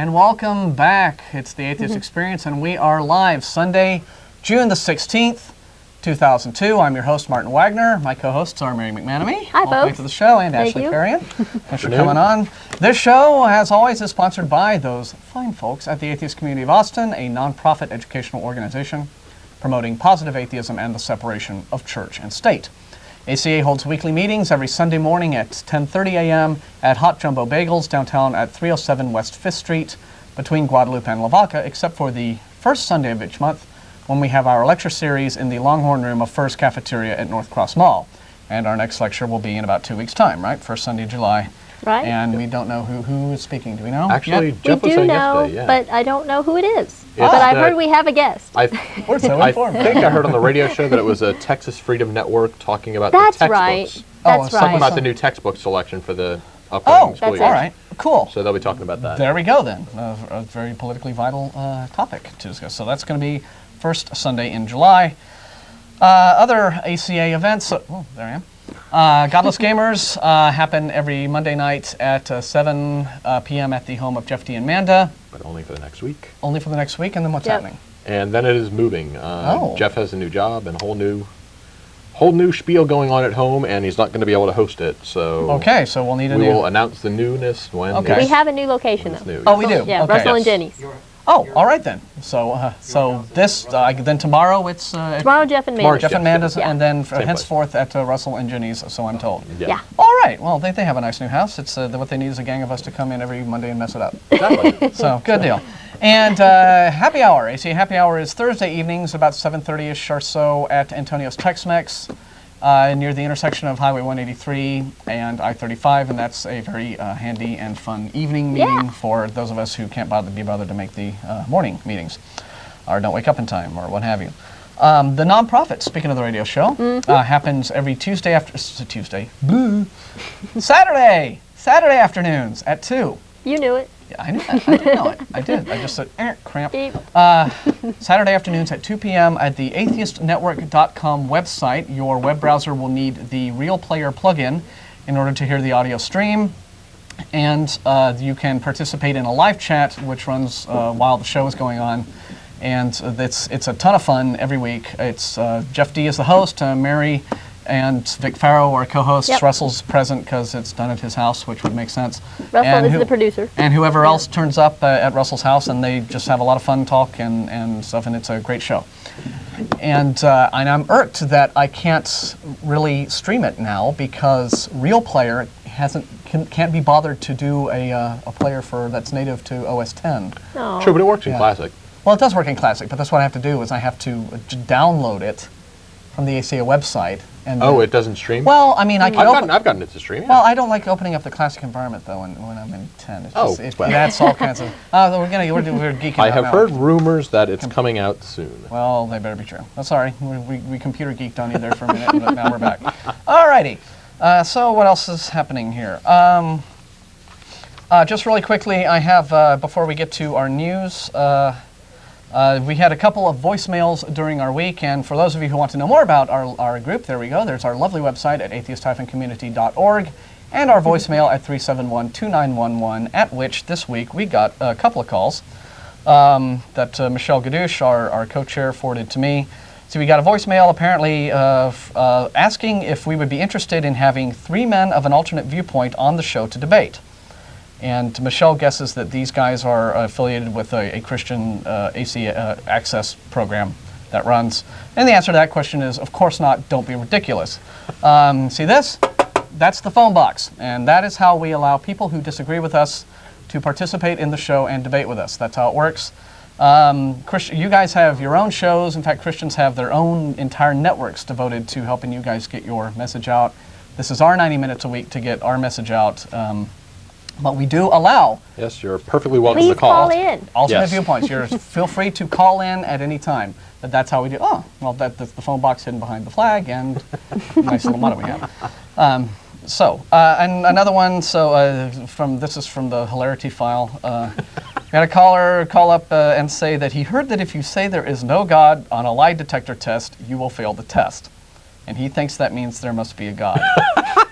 and welcome back. It's the Atheist Experience, and we are live Sunday, June the 16th, 2002. I'm your host, Martin Wagner. My co-hosts are Mary McManamee. Hi, Welcome back folks. to the show, and Thank Ashley you. Perrien. Thanks for coming on. This show, as always, is sponsored by those fine folks at the Atheist Community of Austin, a nonprofit educational organization promoting positive atheism and the separation of church and state. ACA holds weekly meetings every Sunday morning at 10:30 a.m. at Hot Jumbo Bagels downtown at 307 West 5th Street between Guadalupe and Lavaca, except for the first Sunday of each month when we have our lecture series in the Longhorn Room of First Cafeteria at North Cross Mall. And our next lecture will be in about 2 weeks' time, right? First Sunday of July. Right. And we don't know who is speaking. Do we know? Actually, yet? Jeff We was do saying know, yesterday, yeah. but I don't know who it is. It's But I've heard we have a guest. We're so I informed. think I heard on the radio show that it was a Texas Freedom Network talking about That's the right. textbooks. That's something right. About the new textbook selection for the upcoming school that's year. All right. Cool. So they'll be talking about that. There we go then. A very politically vital topic to discuss. So that's going to be first Sunday in July. Other ACA events, oh, there I am. Godless Gamers happen every Monday night at 7 p.m. at the home of Jeff D. and Manda. But only for the next week. Only for the next week, and then what's Yep. happening? And then it is moving. Oh. Jeff has a new job and a whole new spiel going on at home, and he's not going to be able to host it. So Okay, so we'll need a we new... will announce the newness when Okay. We it's, have a new location, when it's though. new. Oh, we do? Yeah, Okay. Russell and Yes. Jenny's. Oh, all right then. So this, then tomorrow it's... Tomorrow, Jeff and Tomorrow, Mandy. Jeff and Manda's, Yeah. and then Same place. henceforth at Russell and Jenny's, so I'm told. Yeah. All right, well, they have a nice new house. It's what they need is a gang of us to come in every Monday and mess it up. Exactly. So, good deal. And happy hour. AC Happy Hour is Thursday evenings, about 7:30ish or so at Antonio's Tex-Mex near the intersection of Highway 183 and I-35, and that's a very handy and fun evening meeting for those of us who can't be bothered to make the morning meetings or don't wake up in time or what have you. The nonprofit, speaking of the radio show, happens every Tuesday Saturday afternoons at 2. You knew it. Yeah, I knew that. I did know it. I did. I just said, cramp. Beep. Saturday afternoons at 2 p.m. at the atheistnetwork.com website. Your web browser will need the Real Player plugin in order to hear the audio stream. And you can participate in a live chat, which runs while the show is going on. And it's a ton of fun every week. It's Jeff D. is the host, Mary and Vic Farrow are co-hosts. Yep. Russell's present because it's done at his house, which would make sense. Russell And is the producer. And whoever else turns up at Russell's house, and they just have a lot of fun talk and stuff, and it's a great show. And I'm irked that I can't really stream it now because Real Player can't be bothered to do a player that's native to OS 10. Oh. Sure, but it works in Yeah. Classic. Well, it does work in Classic, but that's what I have to do is I have to download it from the ACA website. And Oh, it doesn't stream? Well, I mean, I can open... I've gotten it to stream. Yeah. Well, I don't like opening up the Classic environment, though, when I'm in 10. It's Oh, just, well. that's all kinds of... we're geeking out I have now. heard rumors that it's coming out soon. Well, they better be true. Oh, sorry, we computer geeked on you there for a minute, but now we're back. Alrighty, so what else is happening here? Just really quickly, I have, before we get to our news, we had a couple of voicemails during our week, and for those of you who want to know more about our group, there we go. There's our lovely website at atheist-community.org and our voicemail at 371-2911, at which this week we got a couple of calls that Michelle Gadouche, our co-chair, forwarded to me. So we got a voicemail apparently asking if we would be interested in having 3 men of an alternate viewpoint on the show to debate. And Michelle guesses that these guys are affiliated with a Christian AC access program that runs. And the answer to that question is, of course not, don't be ridiculous. See this? That's the phone box. And that is how we allow people who disagree with us to participate in the show and debate with us. That's how it works. You guys have your own shows. In fact, Christians have their own entire networks devoted to helping you guys get your message out. This is our 90 minutes a week to get our message out. But we do allow Yes, you're perfectly welcome Please to call. call in. alternate Yes. viewpoints. Feel free to call in at any time. But that's how we do. Oh, well, that's the phone box hidden behind the flag, and nice little motto we have. And another one. This is from the hilarity file. We had a caller call up and say that he heard that if you say there is no God on a lie detector test, you will fail the test. And he thinks that means there must be a God.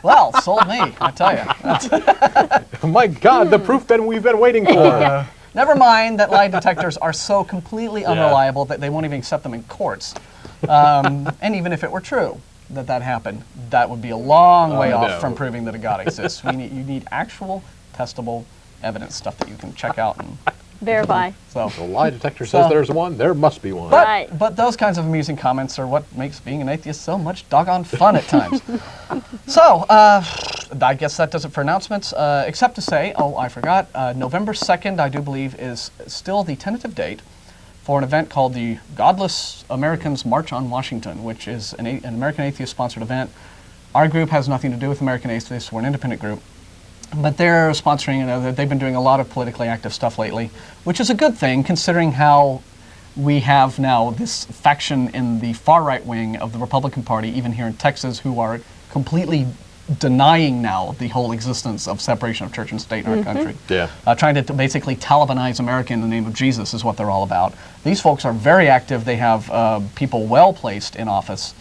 Well, sold me, I tell you. My God, the proof that we've been waiting for. Never mind that lie detectors are so completely unreliable that they won't even accept them in courts. And even if it were true that happened, that would be a long way off from proving that a God exists. You need actual testable evidence, stuff that you can check out and Verify. so. The lie detector says there's one, there must be one. But those kinds of amusing comments are what makes being an atheist so much doggone fun at times. So, I guess that does it for announcements, except to say, I forgot, November 2nd, I do believe, is still the tentative date for an event called the Godless Americans March on Washington, which is an American Atheist-sponsored event. Our group has nothing to do with American Atheists. We're an independent group. But they're sponsoring, they've been doing a lot of politically active stuff lately, which is a good thing considering how we have now this faction in the far right wing of the Republican Party, even here in Texas, who are completely denying now the whole existence of separation of church and state in our country. Yeah. Trying to basically Talibanize America in the name of Jesus is what they're all about. These folks are very active. They have people well placed in office.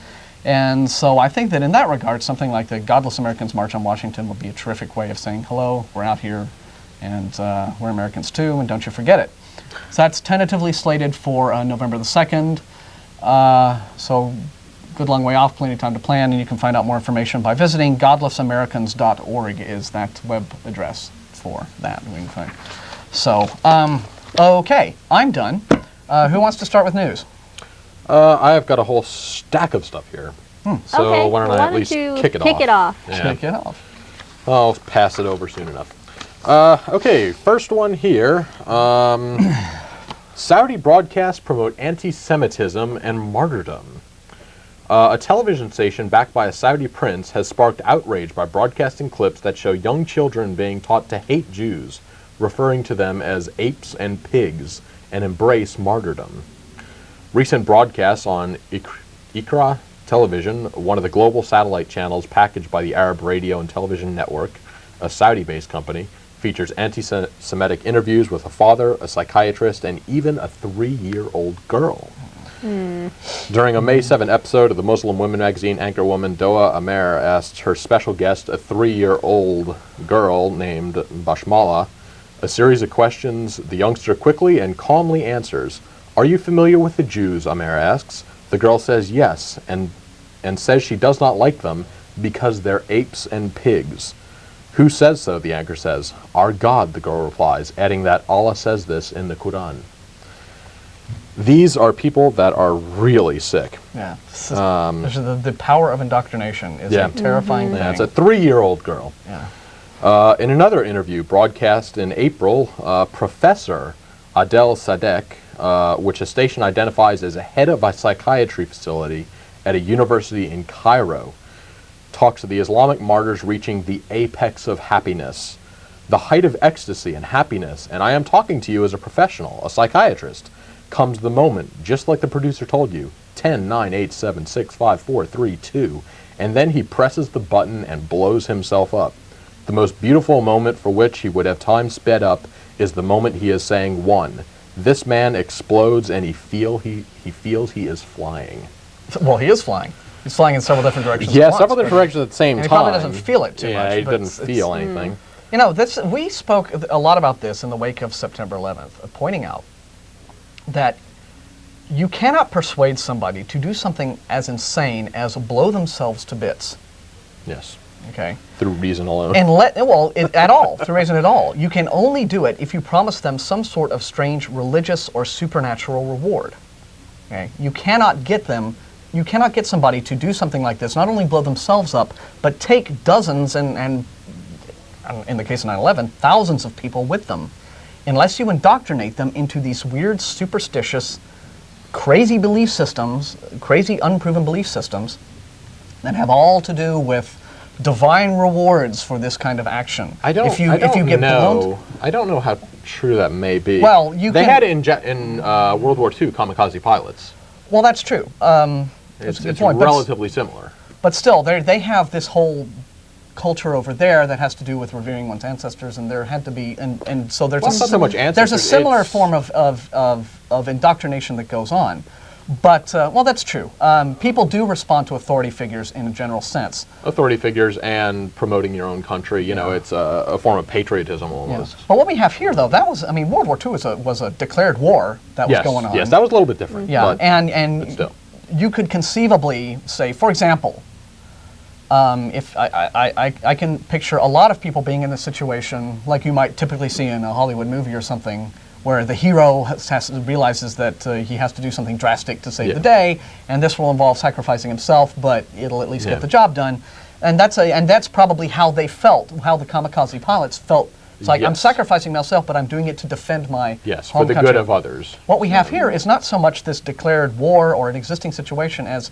And so I think that in that regard, something like the Godless Americans March on Washington would be a terrific way of saying, hello, we're out here, and we're Americans too, and don't you forget it. So that's tentatively slated for November the 2nd. So good long way off, plenty of time to plan, and you can find out more information by visiting godlessamericans.org is that web address for that. So, okay, I'm done. Who wants to start with news? I've got a whole stack of stuff here. So okay. why don't I at least kick it off? Kick it off. Yeah. Kick it off. I'll pass it over soon enough. Okay, first one here. Saudi broadcasts promote anti-Semitism and martyrdom. A television station backed by a Saudi prince has sparked outrage by broadcasting clips that show young children being taught to hate Jews, referring to them as apes and pigs, and embrace martyrdom. Recent broadcasts on Iqra Television, one of the global satellite channels packaged by the Arab Radio and Television Network, a Saudi-based company, features anti-Semitic interviews with a father, a psychiatrist, and even a 3-year-old girl. During a May 7 episode of the Muslim Women magazine, anchorwoman Doa Amer asked her special guest, a 3-year-old girl named Bashmala, a series of questions. The youngster quickly and calmly answers, "Are you familiar with the Jews?" Amer asks. The girl says yes, and says she does not like them because they're apes and pigs. "Who says so?" the anchor says. "Our God," the girl replies, adding that Allah says this in the Quran. These are people that are really sick. Yeah. The power of indoctrination is a terrifying thing. Yeah, it's a 3-year-old girl. Yeah. In another interview broadcast in April, Professor Adel Sadek, which a station identifies as a head of a psychiatry facility at a university in Cairo, talks of the Islamic martyrs reaching the apex of happiness, the height of ecstasy and happiness, and I am talking to you as a professional, a psychiatrist, comes the moment, just like the producer told you, 10, 9, 8, 7, 6, 5, 4, 3, 2, and then he presses the button and blows himself up. The most beautiful moment for which he would have time sped up is the moment he is saying 1. This man explodes and he feels he is flying. Well, he is flying. He's flying in several different directions. Yeah, several different directions at the same time. He probably doesn't feel it too much. Yeah, he didn't feel anything. You know, we spoke a lot about this in the wake of September 11th, pointing out that you cannot persuade somebody to do something as insane as blow themselves to bits. Yes. Okay. Through reason alone. And through reason at all. You can only do it if you promise them some sort of strange religious or supernatural reward. Okay. You cannot get somebody to do something like this, not only blow themselves up, but take dozens and in the case of 9/11, thousands of people with them, unless you indoctrinate them into these weird, superstitious, crazy belief systems, crazy unproven belief systems that have all to do with divine rewards for this kind of action. I don't know how true that may be. Well, they had it in World War II, kamikaze pilots. Well, that's true. It's relatively similar. But still, they have this whole culture over there that has to do with revering one's ancestors, and there had to be, and so there's not so much ancestors. There's a similar form of indoctrination that goes on. But, well, that's true. People do respond to authority figures in a general sense. Authority figures and promoting your own country, you know, it's a form of patriotism almost. But what we have here, though, that was, I mean, World War II was a declared war that was going on. Yes, that was a little bit different. Yeah, but and still. You could conceivably say, for example, if I can picture a lot of people being in a situation like you might typically see in a Hollywood movie or something, where the hero realizes that he has to do something drastic to save the day, and this will involve sacrificing himself, but it'll at least get the job done. And that's probably how they felt, how the kamikaze pilots felt. It's like, I'm sacrificing myself, but I'm doing it to defend my home for the country. good of others. What we have here is not so much this declared war or an existing situation as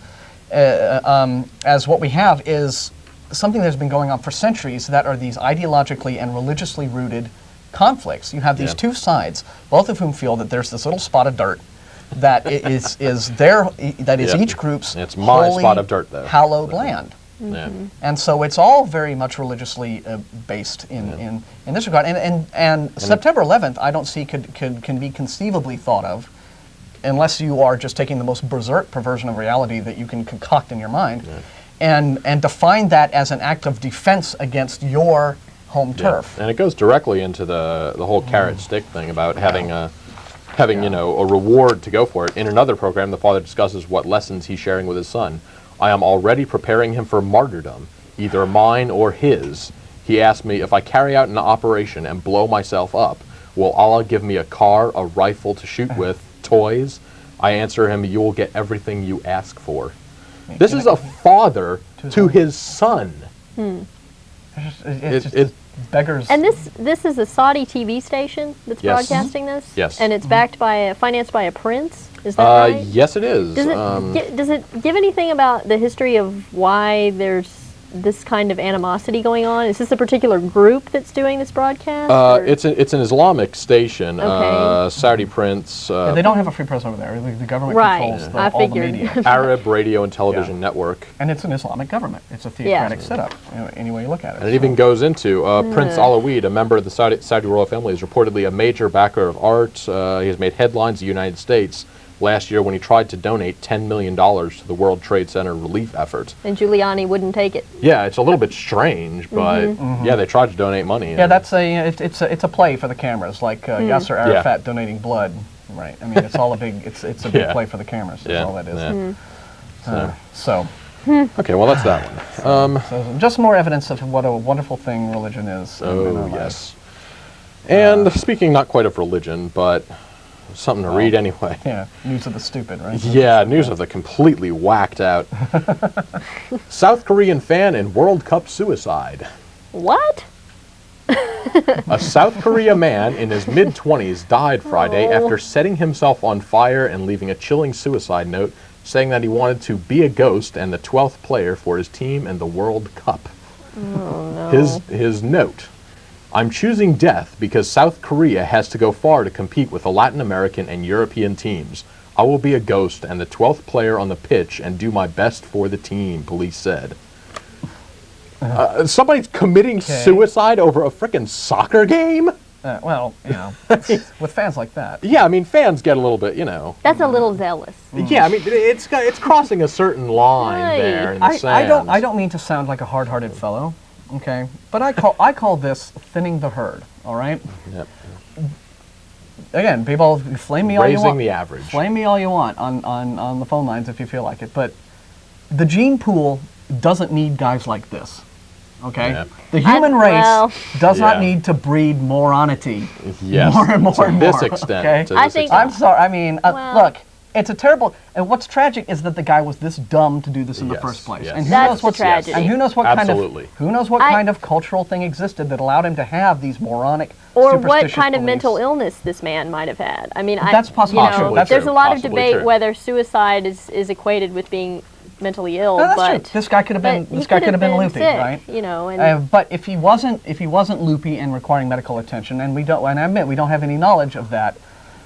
what we have is something that's been going on for centuries that are these ideologically and religiously rooted conflicts. You have these two sides, both of whom feel that there's this little spot of dirt that is each group's it's my holy, spot of dirt, though. hallowed land. Yeah. And so it's all very much religiously based in this regard. And September 11th, I don't see can be conceivably thought of, unless you are just taking the most berserk perversion of reality that you can concoct in your mind, and define that as an act of defense against your home turf. And it goes directly into the whole carrot stick thing about having you know, a reward to go for it. In another program, the father discusses what lessons he's sharing with his son. I am already preparing him for martyrdom, either mine or his. He asked me, if I carry out an operation and blow myself up, will Allah give me a car, a rifle to shoot with, toys? I answer him, you will get everything you ask for. This is a father to his son. It just beggars. And this is a Saudi TV station that's broadcasting this? Yes. And it's backed by financed by a prince? Is that right? Yes, it is. Does it give anything about the history of why there's this kind of animosity going on? Is this a particular group that's doing this broadcast? It's an Islamic station. Okay. Saudi prince. They don't have a free press over there. The government controls all the media. Arab radio and television network. And it's an Islamic government. It's a theocratic setup, any way you look at it. And it even goes into Prince Alawid, a member of the Saudi royal family, is reportedly a major backer of art. He has made headlines in the United States last year when he tried to donate $10 million to the World Trade Center relief effort. And Giuliani wouldn't take it. Yeah, it's a little bit strange, but yeah, they tried to donate money. Yeah, that's it's a play for the cameras, like Yasser Arafat donating blood, right? I mean, it's all a big it's a big play for the cameras. That's all that is. So. Okay, well that's that one. So just more evidence of what a wonderful thing religion is. Oh yes. And speaking not quite of religion, but something to read anyway. Yeah, news of the stupid, right? Yeah, news of the completely whacked out. South Korean fan in World Cup suicide. What? A South Korea man in his mid-20s died Friday after setting himself on fire and leaving a chilling suicide note saying that he wanted to be a ghost and the 12th player for his team in the World Cup. Oh, no. His note: I'm choosing death because South Korea has to go far to compete with the Latin American and European teams. I will be a ghost and the 12th player on the pitch and do my best for the team, police said. Somebody's committing suicide over a frickin' soccer game? Well, you know, with fans like that. Yeah, I mean, fans get a little bit, you know. That's a little zealous. Yeah, I mean, it's crossing a certain line Right. there in the sands. I don't mean to sound like a hard-hearted fellow, okay? But I call this thinning the herd, all right? Yep. Again, people flame me all you want. Raising the average. Flame me all you want on the phone lines if you feel like it. But the gene pool doesn't need guys like this. Okay? Yeah. The human race does not Yeah. need to breed moronity Yes. more and more to and this more. extent. Okay? To I this think- extent. I'm sorry. I mean, Well- look, it's a terrible. And what's tragic is that the guy was this dumb to do this in the Yes, first place. yes. And who That's knows the what's tragedy. And who knows what Absolutely. kind of cultural thing existed that allowed him to have these moronic, Or what superstitious kind of beliefs. mental illness this man might have had. I mean, That's possibly you know, true. That's there's true. a lot of Possibly debate true. whether suicide is equated with being mentally ill. No, that's but true. This guy could have been. but he This guy could have been loopy, sick, right? You know, and But if he wasn't loopy and requiring medical attention, and I admit we don't have any knowledge of that.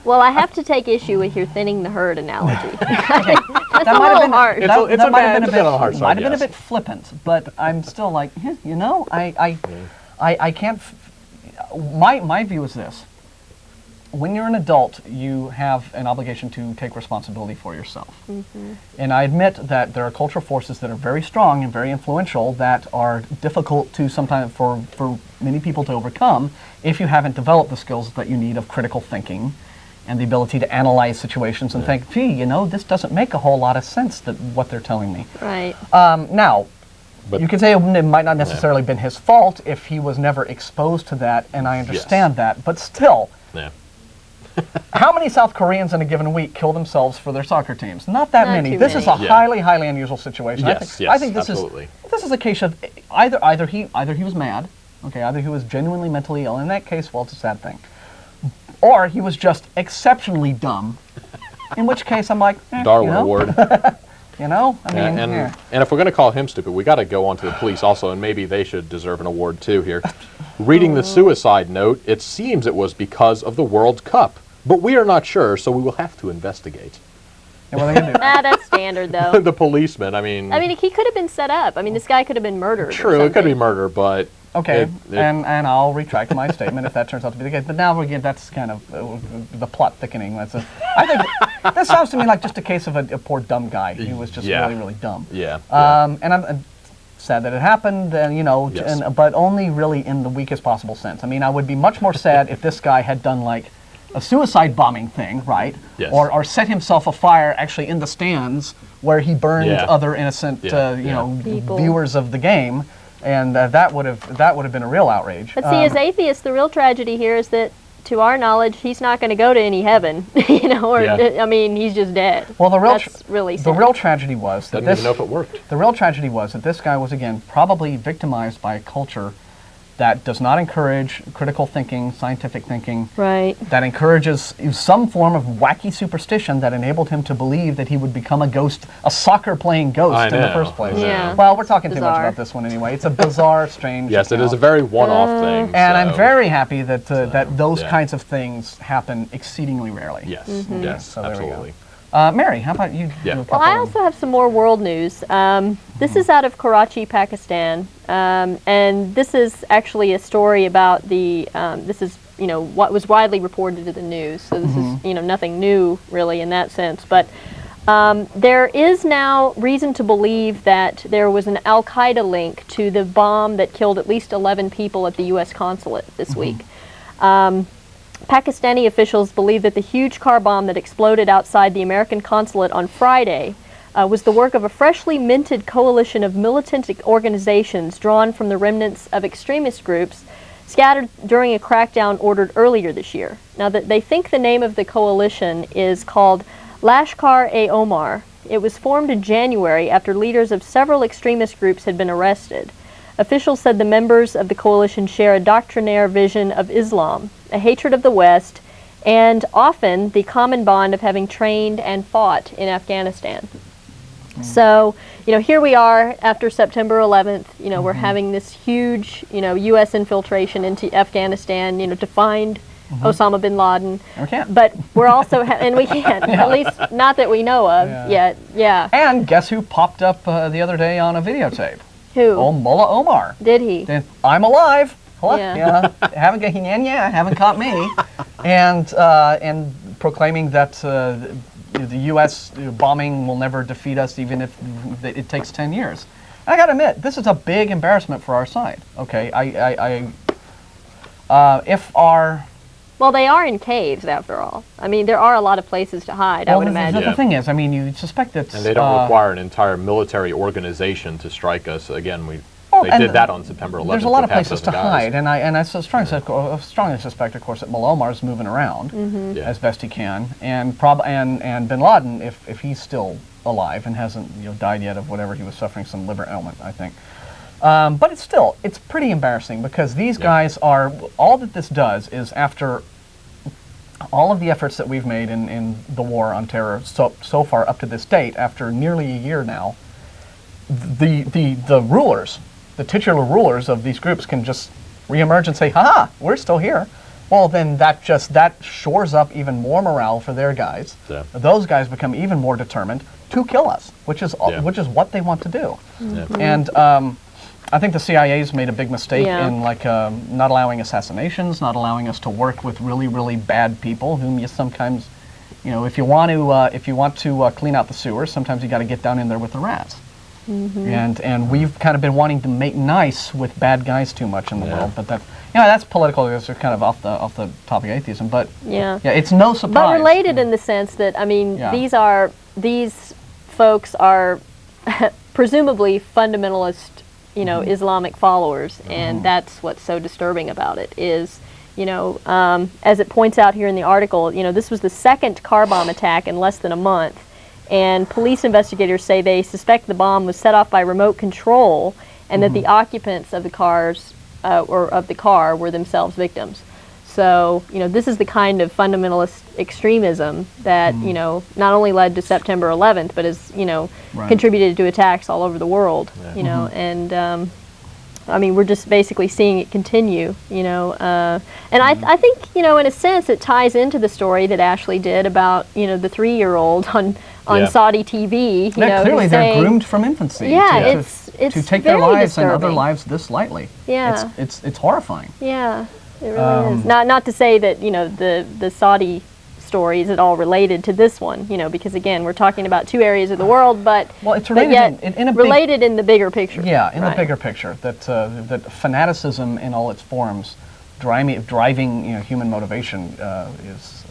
well, I have to take issue with your thinning the herd analogy. That's That a might have little been harsh. It's a might have bit been on the hard side, might have been a yes. bit flippant, but I'm still like, you know, I can't. My view is this. when you're an adult, you have an obligation to take responsibility for yourself. And I admit that there are cultural forces that are very strong and very influential that are difficult to sometimes for many people to overcome if you haven't developed the skills that you need of critical thinking and the ability to analyze situations and think, gee, you know, this doesn't make a whole lot of sense, that what they're telling me. Right. Now, But you could say it might not necessarily been his fault if he was never exposed to that, and I understand that, but still, yeah. how many South Koreans in a given week kill themselves for their soccer teams? Not that Not many. too This is a many. highly, highly unusual situation. Yes, I think this absolutely. is a case of either he was mad, okay, either he was genuinely mentally ill. In that case, well, it's a sad thing, or he was just exceptionally dumb. In which case, I'm like, Darwin you know? Award. You know, I mean, and if we're going to call him stupid, we got to go on to the police also, and maybe they should deserve an award too here. Reading the suicide note, it seems it was because of the World Cup, but we are not sure, so we will have to investigate. Yeah, what are they gonna do? That's standard, though. The policeman, I mean, he could have been set up. I mean, this guy could have been murdered. or true, it could be something. murder, but Okay, it- and I'll retract my statement if that turns out to be the case. But now again, that's kind of the plot thickening. I think this sounds to me like just a case of a poor dumb guy who was just Yeah. really, really dumb. yeah. And I'm sad that it happened, and you know, Yes. but only really in the weakest possible sense. I mean, I would be much more sad if this guy had done like a suicide bombing thing, right? Yes. Or set himself afire actually in the stands where he burned Yeah. other innocent, Yeah, you yeah. know, People. viewers of the game. And that would have been a real outrage. But see, as atheists, the real tragedy here is that, to our knowledge, he's not going to go to any heaven. You know, or Yeah. I mean, he's just dead. well, the real That's really the sad. real tragedy was that Doesn't even know if it worked. the real tragedy was that this guy was again probably victimized by a culture that does not encourage critical thinking, scientific thinking. Right. That encourages some form of wacky superstition that enabled him to believe that he would become a ghost, a soccer-playing ghost I in the know, first place. I know. Yeah. Well, we're talking too much Bizarre. about this one anyway. It's a bizarre, strange. Yes, it is a account. very one-off thing. And so- I'm very happy that that those yeah. kinds of things happen exceedingly rarely. Yes, Mm-hmm. yes, So there we go. absolutely. Mary, how about you? Yeah. do a Well, I couple- also have some more world news. This is out of Karachi, Pakistan, and this is actually a story about the. This is what was widely reported in the news. So this is nothing new really in that sense, but. There is now reason to believe that there was an Al-Qaeda link to the bomb that killed at least 11 people at the U.S. consulate this week. Pakistani officials believe that the huge car bomb that exploded outside the American consulate on Friday was the work of a freshly minted coalition of militant organizations drawn from the remnants of extremist groups scattered during a crackdown ordered earlier this year. Now, they think the name of the coalition is called Lashkar-e-Omar. It was formed in January after leaders of several extremist groups had been arrested. Officials said the members of the coalition share a doctrinaire vision of Islam, a hatred of the West, and often the common bond of having trained and fought in Afghanistan. So, here we are after September 11th. We're having this huge, U.S. infiltration into Afghanistan, to find Osama bin Laden. We can't. But we're also, and we can't, at least not that we know of yet. Yeah. And guess who popped up the other day on a videotape? Who? Oh, Mullah Omar. Did he? I'm alive. Hello? Yeah. Haven't caught me. And proclaiming that the U.S. bombing will never defeat us, even if it takes 10 years. And I got to admit, this is a big embarrassment for our side. Okay, if our Well, they are in caves, after all. I mean, there are a lot of places to hide, I would imagine. The thing is, I mean, you suspect it's And they don't require an entire military organization to strike us. Again, they and did that on September 11th. there's a lot of with half places to dozen guys. hide, and I strongly suspect, of course, that Mullah Omar's moving around Yeah. as best he can, and Bin Laden, if he's still alive and hasn't died yet of whatever he was suffering, some liver ailment, I think. But it's pretty embarrassing because these guys are, all that this does is, after all of the efforts that we've made in the war on terror so far up to this date, after nearly a year now, the rulers, the titular rulers of these groups can just reemerge and say, "Ha, we're still here." Well, then that shores up even more morale for their guys. Yeah. Those guys become even more determined to kill us, which is what they want to do. Yeah. And I think the CIA's made a big mistake Yeah. in like not allowing assassinations, not allowing us to work with really, really bad people whom you sometimes, you know, if you want to clean out the sewers, sometimes you got to get down in there with the rats. And we've kind of been wanting to make nice with bad guys too much in the world, but that, you know, that's political. It's kind of off the topic of atheism, but Yeah. it's no surprise. But related in the sense that, I mean, Yeah. these folks are presumably fundamentalist, you know, Islamic followers, and that's what's so disturbing about it is, you know, as it points out here in the article, you know, this was the second car bomb attack in less than a month, and police investigators say they suspect the bomb was set off by remote control, and that the occupants of the cars or of the car were themselves victims. So, you know, this is the kind of fundamentalist extremism that, you know, not only led to September 11th, but has, you know, contributed to attacks all over the world, you know, and, I mean, we're just basically seeing it continue, you know, and I think, you know, in a sense, it ties into the story that Ashley did about, you know, the 3-year-old on Saudi TV. You know, clearly they're saying, groomed from infancy. Yeah, it's to take their very lives and other disturbing. lives this lightly. Yeah. It's horrifying. Yeah, it really is. Not to say that, you know, the Saudi story is at all related to this one, you know, because again, we're talking about two areas of the world, but it's but related yet in a related in the bigger picture. Yeah, in the Right. bigger picture, that fanaticism in all its forms, driving you know, human motivation is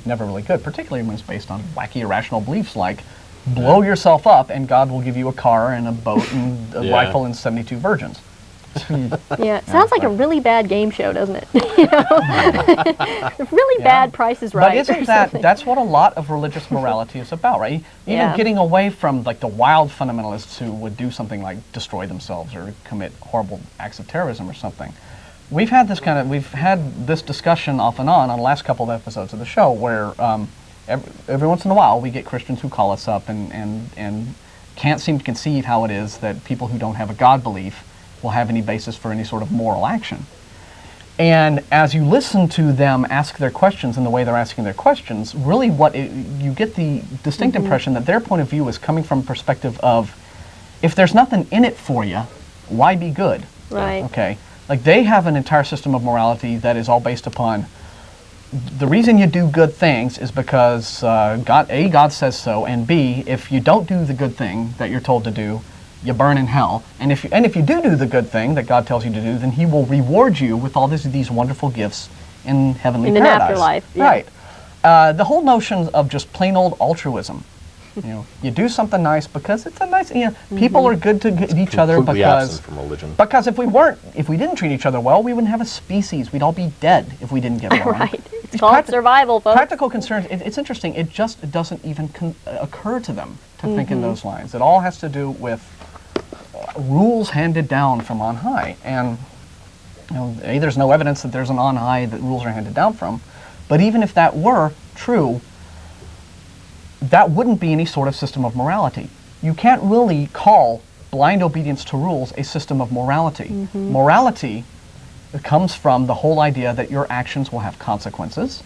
never really good, particularly when it's based on wacky irrational beliefs like blow yourself up and God will give you a car and a boat and a rifle and 72 virgins. Yeah, it sounds like a really bad game show, doesn't it? You know? Really bad Price is Right. But isn't that's what a lot of religious morality is about, right? Even getting away from like the wild fundamentalists who would do something like destroy themselves or commit horrible acts of terrorism or something. We've had this discussion off and on the last couple of episodes of the show where every once in a while we get Christians who call us up and can't seem to conceive how it is that people who don't have a God belief will have any basis for any sort of moral action. And as you listen to them ask their questions and the way they're asking their questions, really you get the distinct impression that their point of view is coming from a perspective of, if there's nothing in it for you, why be good? Right. Okay. Like they have an entire system of morality that is all based upon the reason you do good things is because God says so, and B, if you don't do the good thing that you're told to do, you burn in hell. And if you do the good thing that God tells you to do, then He will reward you with all these wonderful gifts in heavenly in an paradise. afterlife. Yeah. Right. The whole notion of just plain old altruism. You know, you do something nice because it's a nice. You know, people are good to each other Completely absent from religion. because if we didn't treat each other well, we wouldn't have a species. We'd all be dead if we didn't get along. Right. It's called survival, folks. Practical concerns. It's interesting. It just doesn't even occur to them to think in those lines. It all has to do with rules handed down from on high, and you know, there's no evidence that there's an on high that rules are handed down from. But even if that were true, that wouldn't be any sort of system of morality. You can't really call blind obedience to rules a system of morality. Morality comes from the whole idea that your actions will have consequences,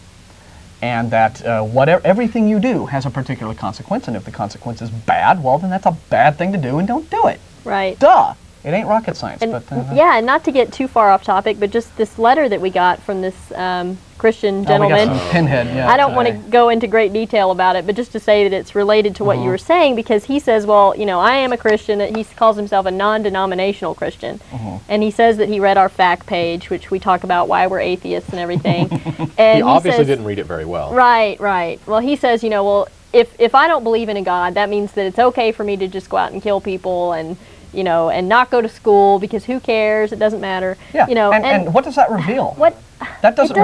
and that everything you do has a particular consequence, and if the consequence is bad, well, then that's a bad thing to do, and don't do it. Right. Duh! It ain't rocket science. And but yeah, and not to get too far off topic, but just this letter that we got from this Christian we gentleman. got some pinhead. Yeah, I don't want to go into great detail about it, but just to say that it's related to what you were saying, because he says, well, you know, I am a Christian. He calls himself a non-denominational Christian. And he says that he read our fact page, which we talk about why we're atheists and everything. And He obviously says, didn't read it very well. Right. Well, he says, you know, well, if I don't believe in a God, that means that it's okay for me to just go out and kill people and, you know, and not go to school because who cares? It doesn't matter. Yeah. You know, and what does that reveal? What? That doesn't.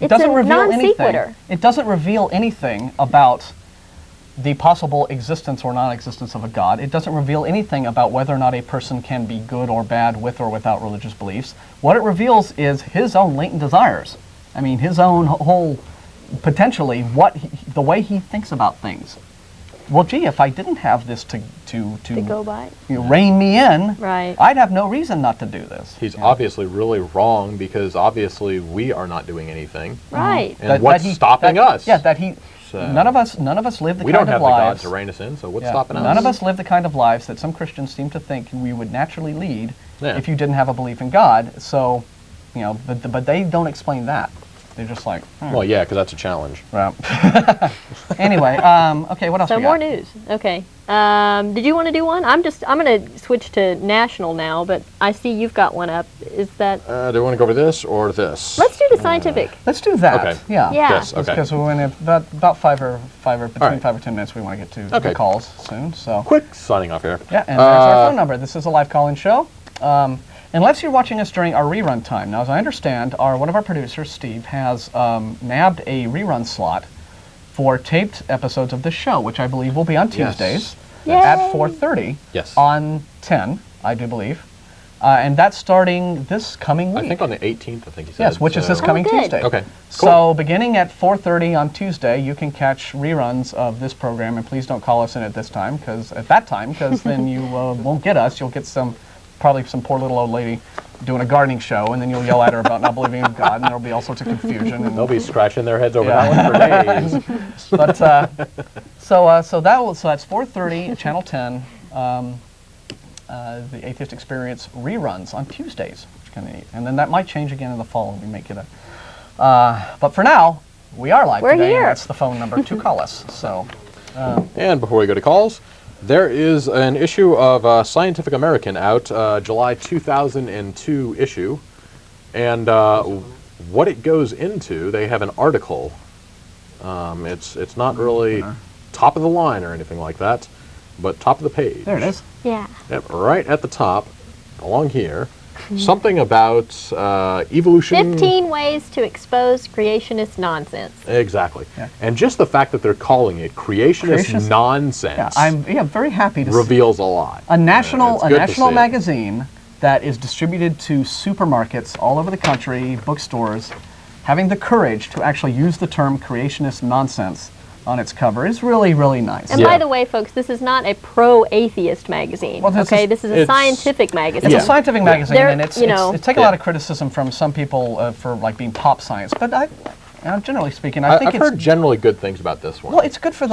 It's doesn't a reveal non anything. sequitur. It doesn't reveal anything about the possible existence or non-existence of a God. It doesn't reveal anything about whether or not a person can be good or bad with or without religious beliefs. What it reveals is his own latent desires. I mean, his own whole potentially the way he thinks about things. Well, gee, if I didn't have this to go by, you know, rein me in, right, I'd have no reason not to do this. He's obviously really wrong because obviously we are not doing anything. right. And what's stopping us? Yeah, So none of us live the we kind don't have of lives. the God to rein us in, so what's Yeah, stopping us? none of us live the kind of lives that some Christians seem to think we would naturally lead Yeah. if you didn't have a belief in God. So, but they don't explain that. They're just like, Well, yeah, because that's a challenge. Well. Anyway, okay, what else So we more got? news. Okay. Did you want to do one? I'm going to switch to national now, but I see you've got one up. Is that? Do you want to go over this or this? Let's do the scientific. Let's do that. Okay. Yeah. Yeah. Yes, okay. Because we're in about five or between right. 5 or 10 minutes. We want to get to Okay. the calls soon. So. Quick signing off here. Yeah, and there's our phone number. This is a live call-in show. Unless you're watching us during our rerun time. Now, as I understand, one of our producers, Steve, has nabbed a rerun slot for taped episodes of this show, which I believe will be on Tuesdays at 4:30 Yes. on 10, I do believe. And that's starting this coming week. I think on the 18th, I think he said. Yes, which is this so- coming good. Tuesday. Okay, So beginning at 4:30 on Tuesday, you can catch reruns of this program, and please don't call us in at that time, because then you won't get us. You'll get probably some poor little old lady doing a gardening show, and then you'll yell at her about not believing in God, and there'll be all sorts of confusion. And They'll be scratching their heads over Yeah. that one for days. But so that's 4:30, Channel 10. The Atheist Experience reruns on Tuesdays, which is kind of neat. And then that might change again in the fall. We make it but for now, we are live We're today. here. And that's the phone number to call us. So And before we go to calls, there is an issue of Scientific American out, July 2002 issue. And what it goes into, they have an article. It's not really top of the line or anything like that, but top of the page. there it is. Yeah. Yep, right at the top, along here, something about evolution. 15 ways to expose creationist nonsense. Exactly. Yeah. And just the fact that they're calling it creationist nonsense Yeah, I'm very happy to see reveals a lot. a national It's good to see it. magazine that is distributed to supermarkets all over the country, bookstores, having the courage to actually use the term creationist nonsense on its cover is really, really nice. And Yeah. by the way, folks, this is not a pro-atheist magazine. Well, this okay, is- this is a it's- scientific magazine. It's a scientific magazine, There- and it's taken a lot of criticism from some people for like being pop science. But generally speaking, I think I've heard generally good things about this one. well, it's good for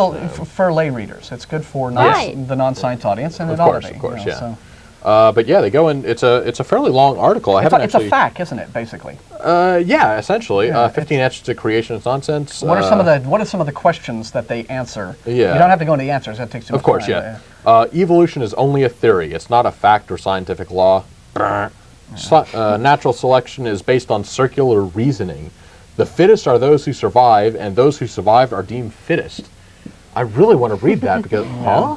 for lay readers. It's good for Right. the non-science audience, and Of it ought course, to be. of course, you know, yeah. so. But yeah, they go in. It's a fairly long article. I haven't It's actually. a fact, isn't it? Basically, Yeah, essentially. Yeah, 15 answers to creationist nonsense. what are some of the questions that they answer? Yeah. You don't have to go into the answers. That takes too much Of course, time. yeah. Evolution is only a theory. It's not a fact or scientific law. Natural selection is based on circular reasoning. The fittest are those who survive, and those who survive are deemed fittest. I really want to read that because, huh?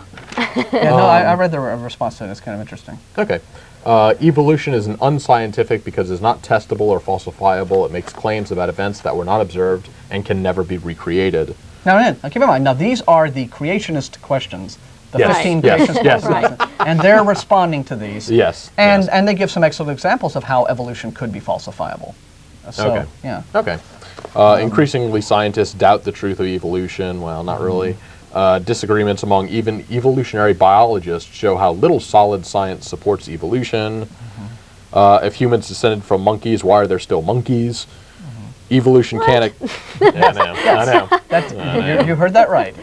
Yeah, no, I read the response to it. It's kind of interesting. Okay. Evolution is an unscientific because it's not testable or falsifiable. It makes claims about events that were not observed and can never be recreated. Now, keep in mind, these are the creationist questions. The Yes, 15 yes, creationist yes. questions. And they're responding to these. Yes. And yes. and they give some excellent examples of how evolution could be falsifiable. So, Okay. yeah. Okay. Increasingly, scientists doubt the truth of evolution. Well, not really. Disagreements among even evolutionary biologists show how little solid science supports evolution. If humans descended from monkeys, why are there still monkeys? Evolution can't. Yeah, I know. You heard that right.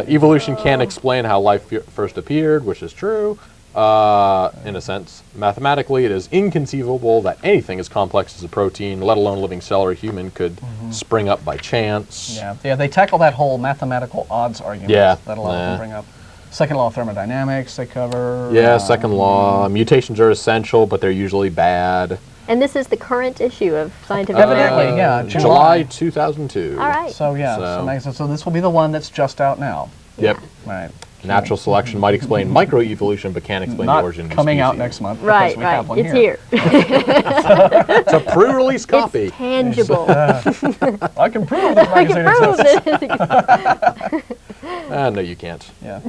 Evolution can't explain how life first appeared, which is true. In a sense. Mathematically, it is inconceivable that anything as complex as a protein, let alone a living cell or human, could spring up by chance. Yeah, they tackle that whole mathematical odds argument that a lot of them bring up. Second law of thermodynamics they cover. Yeah, second law. Mutations are essential, but they're usually bad. And this is the current issue of Scientific Evidently, American. yeah. July 2002. All right. So, yeah. So this will be the one that's just out now. Yep. Right. Natural selection might explain microevolution, but can't explain the Not origin of coming out species. next month. Right, because we have one It's here. It's a pre-release copy. It's tangible. I can prove this I can magazine prove exists. this. No, you can't. Yeah.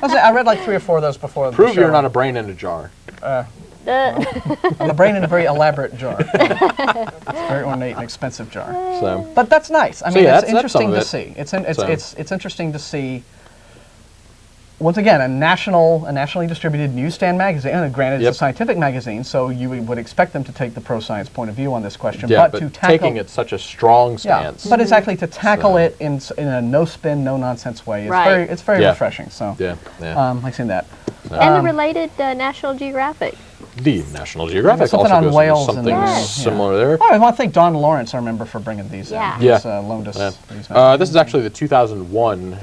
I read like 3 or 4 of those before. Prove the show. you're not a brain in a jar. I'm a brain in a very elaborate jar. It's a very ornate and expensive jar. So, But that's nice. I So mean, yeah, it's that's some interesting of to it. see. It's So- interesting to see once again, a nationally distributed newsstand magazine. And granted, it's a scientific magazine, so you would expect them to take the pro-science point of view on this question. Yeah, but to taking it such a strong stance. But exactly to tackle it in a no-spin, no-nonsense way, it's very refreshing. So, like saying that. And the related National Geographic. The National Geographic something also on goes whales into something similar there. Oh, I want to thank Don Lawrence, I remember, for bringing these in. He's loaned us these. This is actually the 2001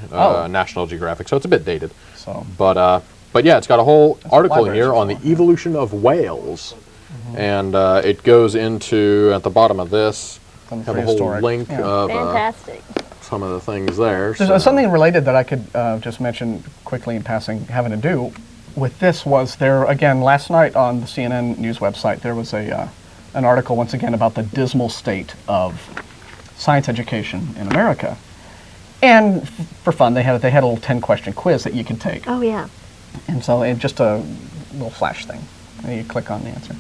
National Geographic, so it's a bit dated. So, but yeah, it's got a whole article here on the evolution of whales, and it goes into, at the bottom of this, have a whole link of some of the things there. There's something related that I could just mention quickly in passing, having to do with this was there, again, last night on the CNN news website, there was an article once again about the dismal state of science education in America. And for fun, they had a little 10-question quiz that you could take. Oh, yeah. And so it just a little flash thing. And you click on the answer.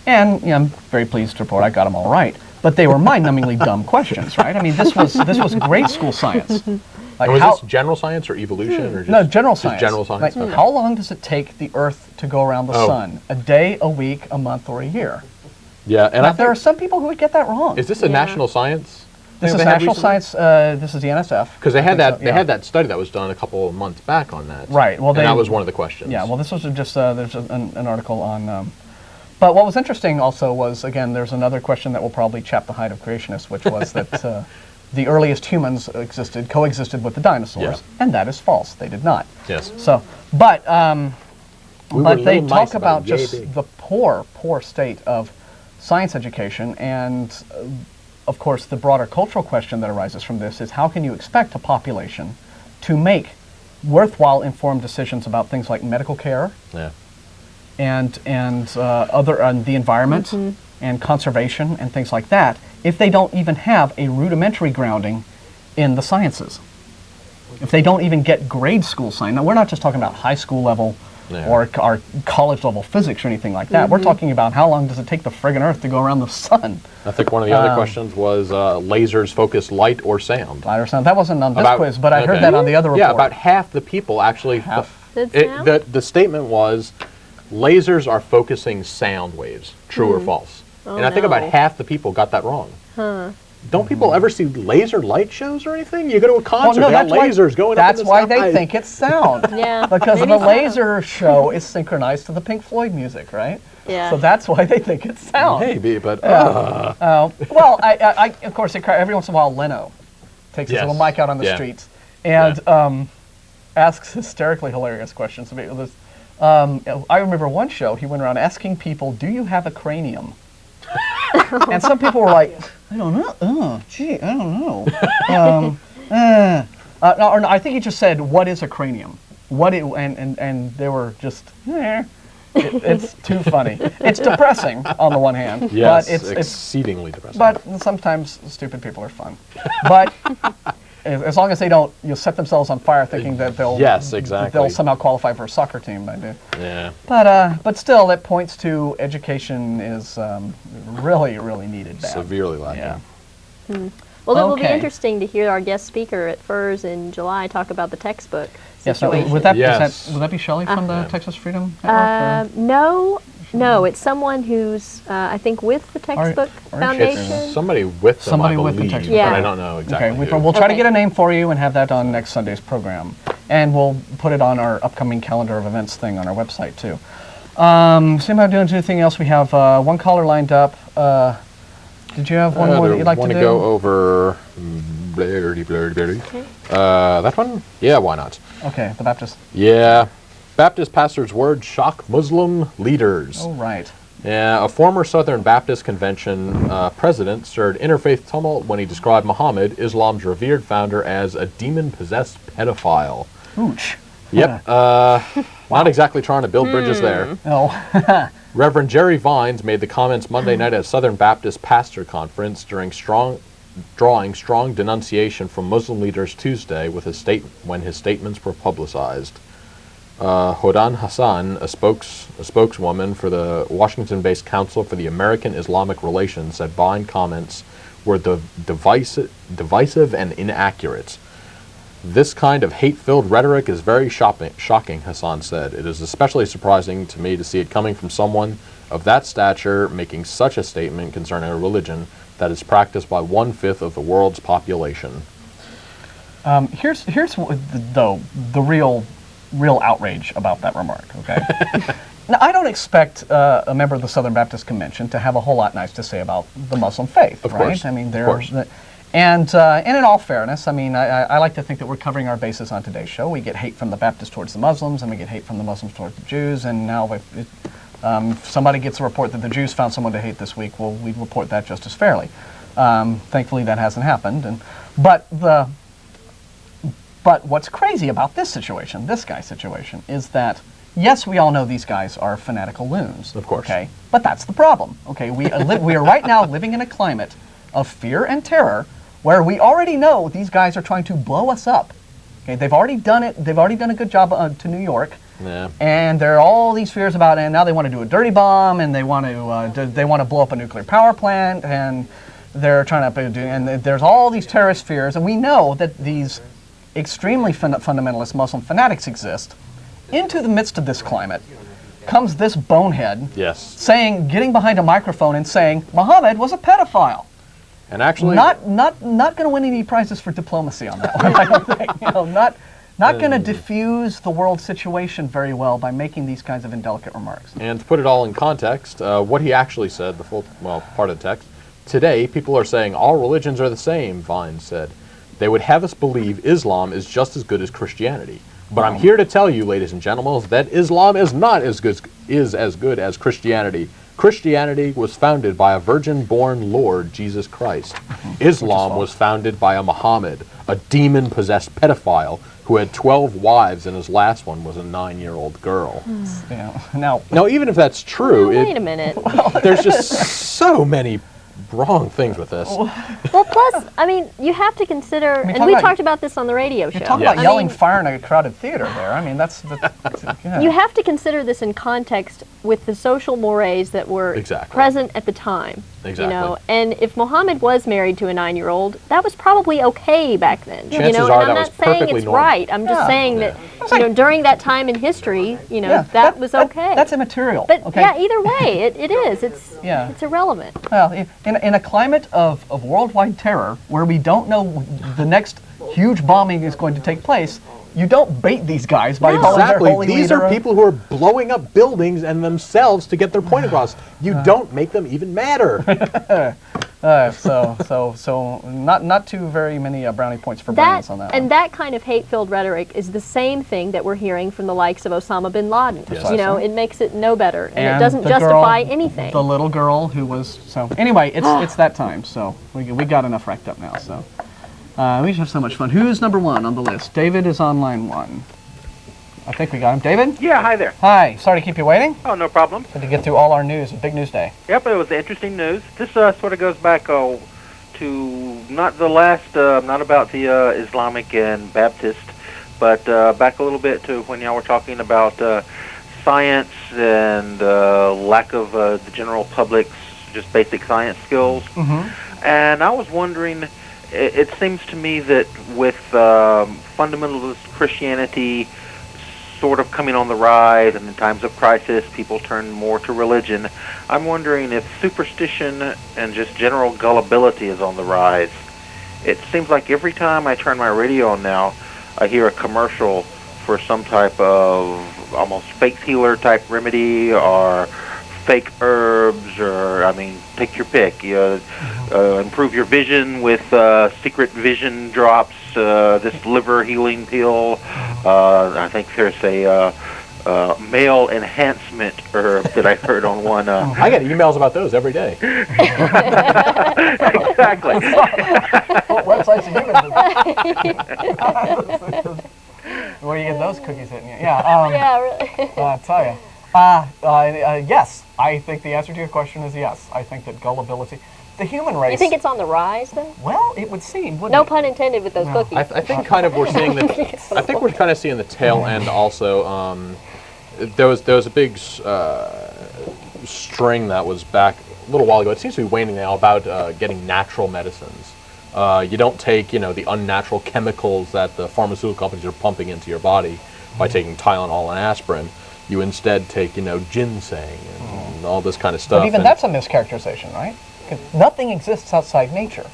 And I'm very pleased to report I got them all right. But they were mind-numbingly dumb questions, right? I mean, this was grade school science. Like was this general science or evolution? Or just, no, general science. General science. Like, how long does it take the Earth to go around the sun? A day, a week, a month, or a year? Yeah, and there are some people who would get that wrong. Is this a national science? This is national science. This is the NSF. Because they had that. They had that study that was done a couple of months back on that. Right. Well, and that was one of the questions. Yeah. Well, this was just there's an article on. But what was interesting also was, again, there's another question that will probably chap the hide of creationists, which was that the earliest humans coexisted with the dinosaurs, and that is false. They did not. Yes. So, but they talk about just the poor state of science education, and of course, the broader cultural question that arises from this is how can you expect a population to make worthwhile informed decisions about things like medical care, and the environment and conservation and things like that, if they don't even have a rudimentary grounding in the sciences. If they don't even get grade school science. Now, we're not just talking about high school level or college level physics or anything like that. We're talking about how long does it take the friggin' Earth to go around the sun. I think one of the other questions was lasers focus light or sound. Light or sound. That wasn't on this quiz, but I heard that on the other report. Yeah, about half the people actually. The statement was lasers are focusing sound waves, true or false. And I think about half the people got that wrong. Don't people ever see laser light shows or anything? You go to a concert, they have lasers going up in the sky. That's why they think it's sound. Because the laser show is synchronized to the Pink Floyd music, right? Yeah. So that's why they think it's sound. Maybe, but... well, I of course, every once in a while, Leno takes his little mic out on the streets and asks hysterically hilarious questions. I remember one show, he went around asking people, do you have a cranium? And some people were like, I don't know. I don't know. No, I think he just said, what is a cranium? And they were just, it's too funny. It's depressing on the one hand. Yes, but it's exceedingly depressing. But sometimes stupid people are fun. But as long as they don't set themselves on fire thinking that they'll somehow qualify for a soccer team, I do. Yeah. But still, it points to education is really, really needed bad. Severely lacking. Yeah. Well, it will be interesting to hear our guest speaker at FERS in July talk about the textbook situation. Would that be Shelley from the Texas Freedom Network? No, it's someone who's, I think, with the Textbook Foundation. Somebody with them, I believe, with the textbook, but I don't know exactly. Okay, we'll try to get a name for you and have that on next Sunday's program. And we'll put it on our upcoming calendar of events thing on our website, too. See if I'm doing anything else. We have one caller lined up. Did you have one more that you'd like to do? Want to go over that one? Yeah, why not? Okay, the Baptist. Yeah. Baptist pastor's words shock Muslim leaders. Oh, right. Yeah, a former Southern Baptist Convention president stirred interfaith tumult when he described Muhammad, Islam's revered founder, as a demon-possessed pedophile. Ouch. Yep. Not exactly trying to build bridges there. No. Reverend Jerry Vines made the comments Monday night at a Southern Baptist pastor conference drawing strong denunciation from Muslim leaders Tuesday when his statements were publicized. Hodan Hassan, a spokeswoman for the Washington-based Council for the American Islamic Relations, said Vine comments were divisive and inaccurate. This kind of hate-filled rhetoric is very shocking, Hassan said. It is especially surprising to me to see it coming from someone of that stature making such a statement concerning a religion that is practiced by 1/5 of the world's population. Here's though the real outrage about that remark. Okay, now I don't expect a member of the Southern Baptist Convention to have a whole lot nice to say about the Muslim faith, Of right? course. I mean, Of course. And in all fairness, I mean, I like to think that we're covering our bases on today's show. We get hate from the Baptists towards the Muslims, and we get hate from the Muslims towards the Jews, and now if somebody gets a report that the Jews found someone to hate this week, well, we report that just as fairly. Thankfully, that hasn't happened. But what's crazy about this situation, this guy's situation, is that, yes, we all know these guys are fanatical loons. Of course. Okay, but that's the problem. Okay, we are right now living in a climate of fear and terror where we already know these guys are trying to blow us up. Okay, they've already done it. They've already done a good job to New York. Yeah. And there are all these fears about it, and now they want to do a dirty bomb, and they want to blow up a nuclear power plant, and they're trying to and there's all these terrorist fears, and we know that these extremely fundamentalist Muslim fanatics exist. Into the midst of this climate comes this bonehead Yes. getting behind a microphone and saying Muhammad was a pedophile. And actually, Not going to win any prizes for diplomacy on that one. I don't think. You know, not going to diffuse the world situation very well by making these kinds of indelicate remarks. and to put it all in context, what he actually said, part of the text, today people are saying all religions are the same, Vine said. They would have us believe Islam is just as good as Christianity. But I'm here to tell you, ladies and gentlemen, that Islam is not as good as Christianity. Christianity was founded by a virgin-born Lord, Jesus Christ. Islam was founded by a Muhammad, a demon-possessed pedophile who had 12 wives, and his last one was a 9-year-old girl. Yeah. Now, Now, even if that's true, Wait a minute. there's just so many wrong things with this. Well, plus, I mean, you have to consider, and talk we about- talked about this on the radio show. you're talking Yeah. about I yelling mean, fire in a crowded theater there. I mean, that's yeah. You have to consider this in context with the social mores that were Exactly. present at the time. Exactly. You know, and if Muhammad was married to a 9-year-old, that was probably okay back then. You Chances know, are and I'm that not was saying perfectly it's normal. right. I'm just Yeah. saying that, you know, during that time in history, you know, Yeah, that was okay. That's immaterial. But okay? yeah, either way, it is. Yeah. It's irrelevant. Well, in a climate of worldwide terror where we don't know the next huge bombing is going to take place, you don't bait these guys by calling their Exactly. holy These leader are a- people who are blowing up buildings and themselves to get their point across. You don't make them even madder. So not too very many brownie points for Brownies on that one. And that kind of hate-filled rhetoric is the same thing that we're hearing from the likes of Osama bin Laden. Yes. You know, it makes it no better, and it And doesn't the justify girl- anything. The little girl who was so. Anyway, it's that time. So we got enough wrecked up now. So we just have so much fun. Who's number one on the list? David is on line one. I think we got him. David? Yeah, hi there. Hi. Sorry to keep you waiting. Oh, no problem. Had to get through all our news. A big news day. Yep, it was interesting news. This sort of goes back to not the last, not about the Islamic and Baptist, but back a little bit to when y'all were talking about science and lack of the general public's just basic science skills. Mm-hmm. And I was wondering, it seems to me that with fundamentalist Christianity sort of coming on the rise, and in times of crisis, people turn more to religion. I'm wondering if superstition and just general gullibility is on the rise. It seems like every time I turn my radio on now, I hear a commercial for some type of almost faith healer type remedy or fake herbs, or, I mean, take your pick. Improve your vision with secret vision drops, this liver healing pill. I think there's a male enhancement herb that I heard on one. I get emails about those every day. Exactly. What websites are you in? Where do you get those cookies hitting you? Yeah. yeah, really. I'll tell you. Yes. I think the answer to your question is yes. I think that gullibility, the human race. You think it's on the rise, though? Well, it would seem, wouldn't No it? pun intended with those cookies. I think kind of we're seeing the. I think we're kind of seeing the tail end also. There was a big string that was back a little while ago. It seems to be waning now about getting natural medicines. You don't take, the unnatural chemicals that the pharmaceutical companies are pumping into your body by taking Tylenol and aspirin. You instead take, ginseng and all this kind of stuff. But even that's a mischaracterization, right? 'Cause nothing exists outside nature.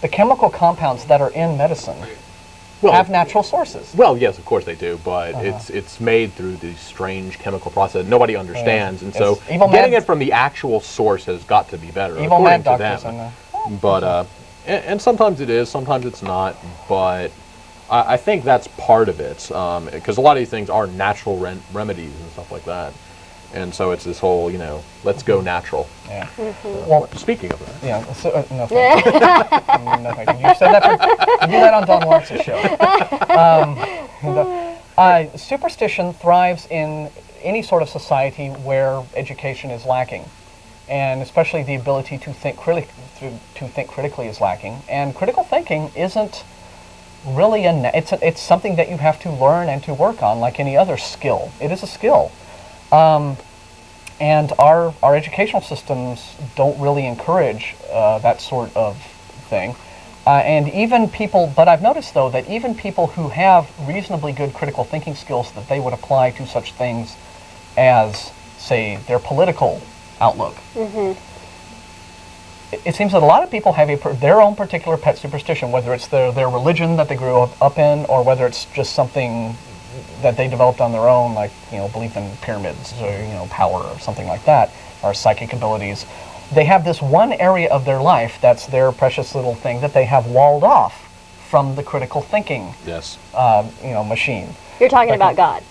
The chemical compounds that are in medicine have natural sources. Well, yes, of course they do, but it's made through these strange chemical process nobody understands, and so getting it from the actual source has got to be better, Evil according mad to doctors them. But and sometimes it is, sometimes it's not. But I think that's part of it, because a lot of these things are natural remedies and stuff like that. And so it's this whole, let's go natural. Yeah. Well, speaking of that. Yeah. So, no, thank you. No, thank you. You said that. You do that on Don Lawrence's show. Superstition thrives in any sort of society where education is lacking, and especially the ability to think critically is lacking. And critical thinking isn't really it's something that you have to learn and to work on, like any other skill. It is a skill. And our educational systems don't really encourage that sort of thing. And even people, but I've noticed though that even people who have reasonably good critical thinking skills that they would apply to such things as, say, their political outlook. It seems that a lot of people have their own particular pet superstition, whether it's their religion that they grew up in, or whether it's just something that they developed on their own, like belief in pyramids or power or something like that, or psychic abilities. They have this one area of their life that's their precious little thing that they have walled off from the critical thinking machine. You're talking about God.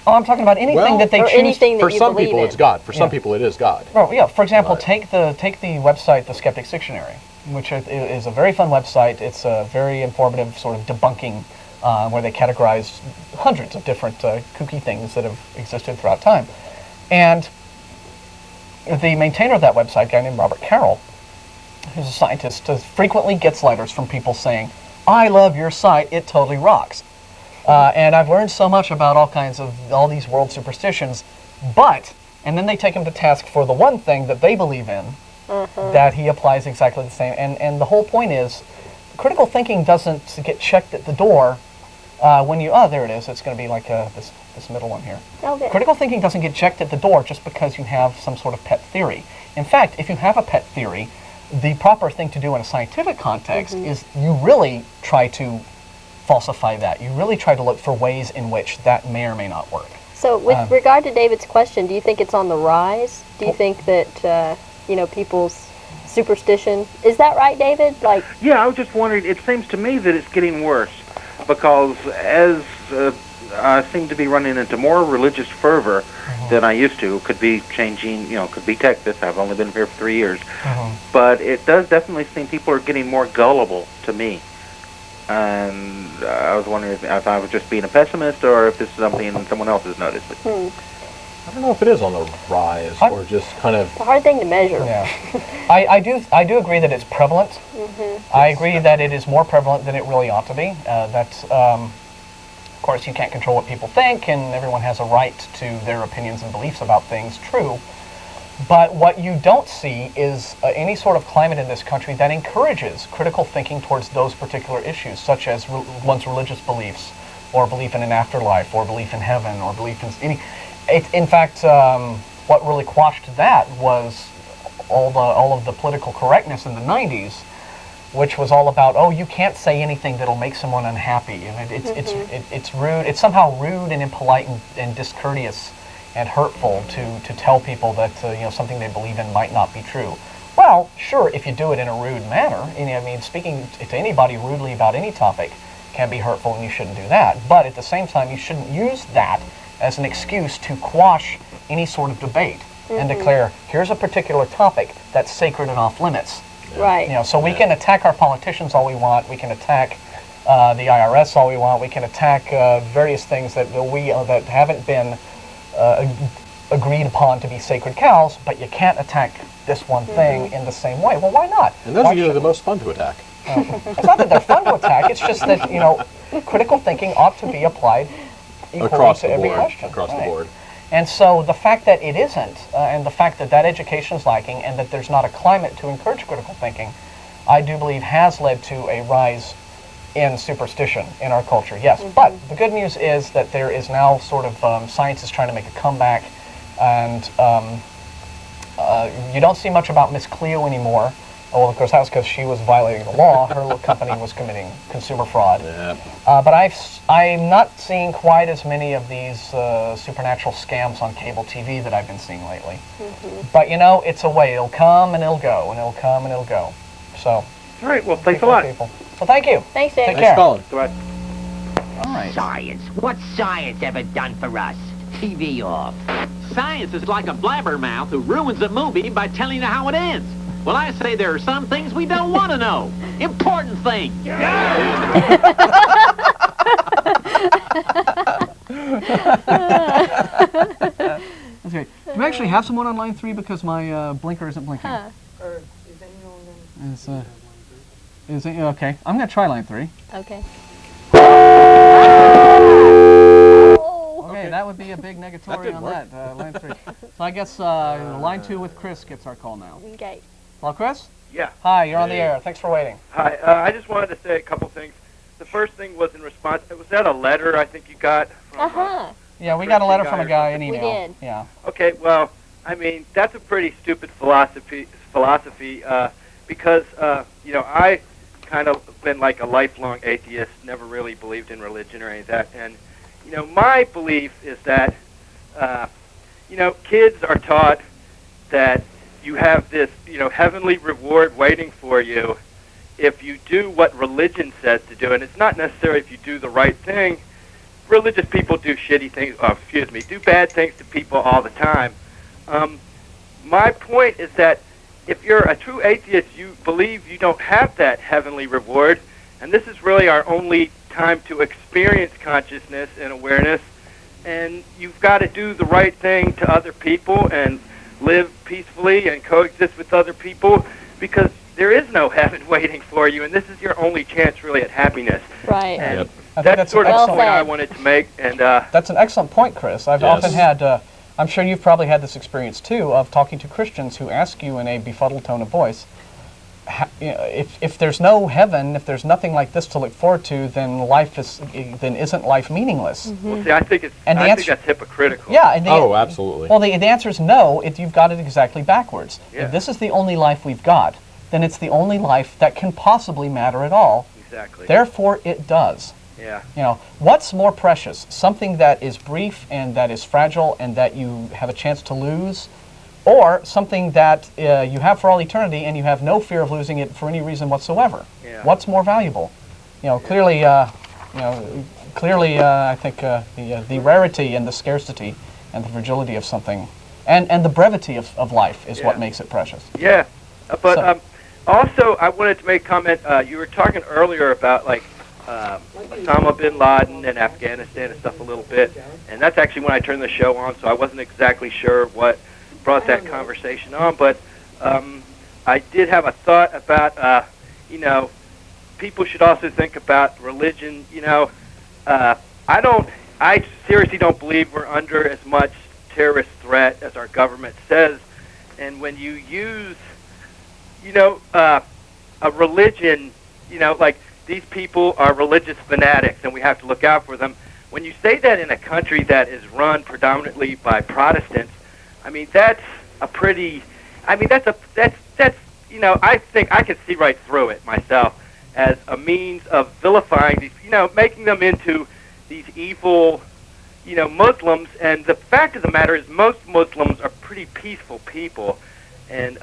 Oh, I'm talking about anything that they choose. Anything that for you some believe people in. it's God. For some people it is God. Oh yeah. For example, Right. take the website, The Skeptic's Dictionary, which is a very fun website. It's a very informative sort of debunking, where they categorize hundreds of different kooky things that have existed throughout time. And the maintainer of that website, a guy named Robert Carroll, who's a scientist, frequently gets letters from people saying, "I love your site, it totally rocks. And I've learned so much about all these world superstitions, and then they take him to task for the one thing that they believe in, that he applies exactly the same. And the whole point is, critical thinking doesn't get checked at the door when you, there it is, it's going to be like this middle one here. Okay. Critical thinking doesn't get checked at the door just because you have some sort of pet theory. In fact, if you have a pet theory, the proper thing to do in a scientific context is you really try to falsify that. You really try to look for ways in which that may or may not work. So with regard to David's question, do you think it's on the rise? Do you think that, people's superstition, is that right, David? Yeah, I was just wondering, it seems to me that it's getting worse, because as I seem to be running into more religious fervor than I used to. Could be changing, could be Texas. I've only been here for 3 years. But it does definitely seem people are getting more gullible to me. And I was wondering if I was just being a pessimist or if this is something someone else has noticed. I don't know if it is on the rise or just kind of... It's a hard thing to measure. Yeah. I do agree that it's prevalent. I agree that it is more prevalent than it really ought to be. Of course, you can't control what people think, and everyone has a right to their opinions and beliefs about things, true. But what you don't see is any sort of climate in this country that encourages critical thinking towards those particular issues, such as one's religious beliefs, or belief in an afterlife, or belief in heaven, or belief in any... In fact, what really quashed that was all of the political correctness in the 90s, which was all about, oh, you can't say anything that'll make someone unhappy, and it's rude. It's somehow rude and impolite and discourteous and hurtful to tell people that something they believe in might not be true. Well, sure, if you do it in a rude manner, speaking to anybody rudely about any topic can be hurtful, and you shouldn't do that. But at the same time, you shouldn't use that as an excuse to quash any sort of debate and declare, here's a particular topic that's sacred and off limits. Right. So we can attack our politicians all we want. We can attack the IRS all we want. We can attack various things that that haven't been agreed upon to be sacred cows, but you can't attack this one thing in the same way. Well, why not? And those are usually the most fun to attack. It's not that they're fun to attack. It's just that critical thinking ought to be applied equally Across to the every board. question. Across the board. And so the fact that it isn't, and the fact that education is lacking, and that there's not a climate to encourage critical thinking, I do believe has led to a rise in superstition in our culture, yes. But the good news is that there is now sort of, science is trying to make a comeback, and you don't see much about Miss Cleo anymore. Well, of course, that was because she was violating the law. Her little company was committing consumer fraud. Yeah. But I'm not seeing quite as many of these supernatural scams on cable TV that I've been seeing lately. But you know, it's a way. It'll come and it'll go, and it'll come and it'll go. So. All right. Well, thanks a lot. People. Well, thank you. Thanks, Dave. Take Thanks care. for calling. Goodbye. All right. Science. What's science ever done for us? TV off. Science is like a blabbermouth who ruins a movie by telling you how it ends. Well, I say there are some things we don't want to know. Important things. Okay. Do we actually have someone on line 3 because my blinker isn't blinking? Huh. Is it okay? I'm gonna try line 3. Okay. Okay, that would be a big negatory on work. that, line 3. So I guess line 2 with Chris gets our call now. Okay. Hello, Chris? Yeah. Hi, you're on the air. Thanks for waiting. Hi. I just wanted to say a couple things. The first thing was in response. Was that a letter I think you got from? Yeah, we got a letter from a guy, an We email. did. Yeah. Okay. Well, I mean that's a pretty stupid philosophy. Because you know I kind of been like a lifelong atheist, never really believed in religion or any of that, and you know my belief is that you know kids are taught that you have this, you know, heavenly reward waiting for you if you do what religion says to do. And it's not necessarily if you do the right thing. Religious people do shitty things, do bad things to people all the time. My point is that if you're a true atheist, you believe you don't have that heavenly reward. And this is really our only time to experience consciousness and awareness. And you've got to do the right thing to other people and live peacefully and coexist with other people, because there is no heaven waiting for you, and this is your only chance really at happiness. Right. And Yep. I think that's sort of well the point I said. wanted to make. And That's an excellent point, Chris. I've Yes. often had, I'm sure you've probably had this experience too, of talking to Christians who ask you in a befuddled tone of voice, you know, if there's no heaven, if there's nothing like this to look forward to, then isn't life meaningless? well, see, I think And the I think answer- that's hypocritical. Yeah. And Oh, absolutely. Well, the answer is no. If you've got it exactly backwards. Yeah. If this is the only life we've got, then it's the only life that can possibly matter at all. Exactly. Therefore, it does. Yeah. You know, what's more precious? Something that is brief and that is fragile and that you have a chance to lose, or something that you have for all eternity and you have no fear of losing it for any reason whatsoever? Yeah. What's more valuable? You know, clearly, I think the rarity and the scarcity and the fragility of something, and the brevity of life is what Yeah. makes it precious. Yeah. But So- also, I wanted to make a comment. You were talking earlier about like Osama bin Laden and Afghanistan and stuff a little bit, and that's actually when I turned the show on, so I wasn't exactly sure what brought that conversation on, but I did have a thought about, you know, people should also think about religion. You know, I seriously don't believe we're under as much terrorist threat as our government says, and when you use, you know, a religion, you know, like these people are religious fanatics and we have to look out for them. When you say that in a country that is run predominantly by Protestants, I mean, that's a pretty, I mean, that's, you know, I think I can see right through it myself as a means of vilifying these, you know, making them into these evil, you know, Muslims. And the fact of the matter is most Muslims are pretty peaceful people. And,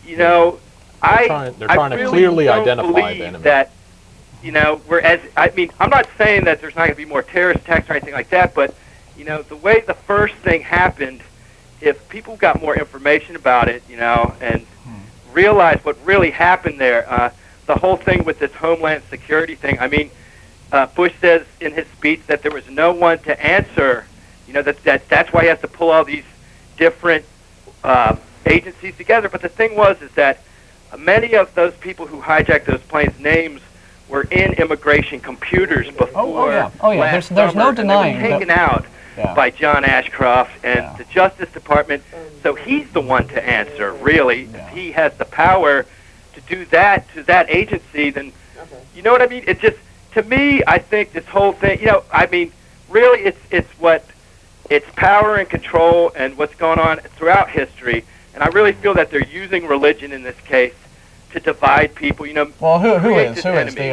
you know, They're trying to really clearly don't identify believe the enemy. that, you know, I mean, I'm not saying that there's not going to be more terrorist attacks or anything like that, but, you know, the way the first thing happened, if people got more information about it, you know, and realized what really happened there, the whole thing with this Homeland Security thing, I mean, Bush says in his speech that there was no one to answer, you know, that's why he has to pull all these different agencies together. But the thing is that many of those people who hijacked those planes' names were in immigration computers before. Oh yeah. last There's no summer, and denying they were taken that. out Yeah. by John Ashcroft and Yeah. the Justice Department. So he's the one to answer, really. Yeah. He has the power to do that to that agency, then you know what I mean? It just, to me, I think this whole thing, you know, I mean, really, it's power and control and what's going on throughout history, and I really feel that they're using religion in this case to divide people. You know, well, who is enemy.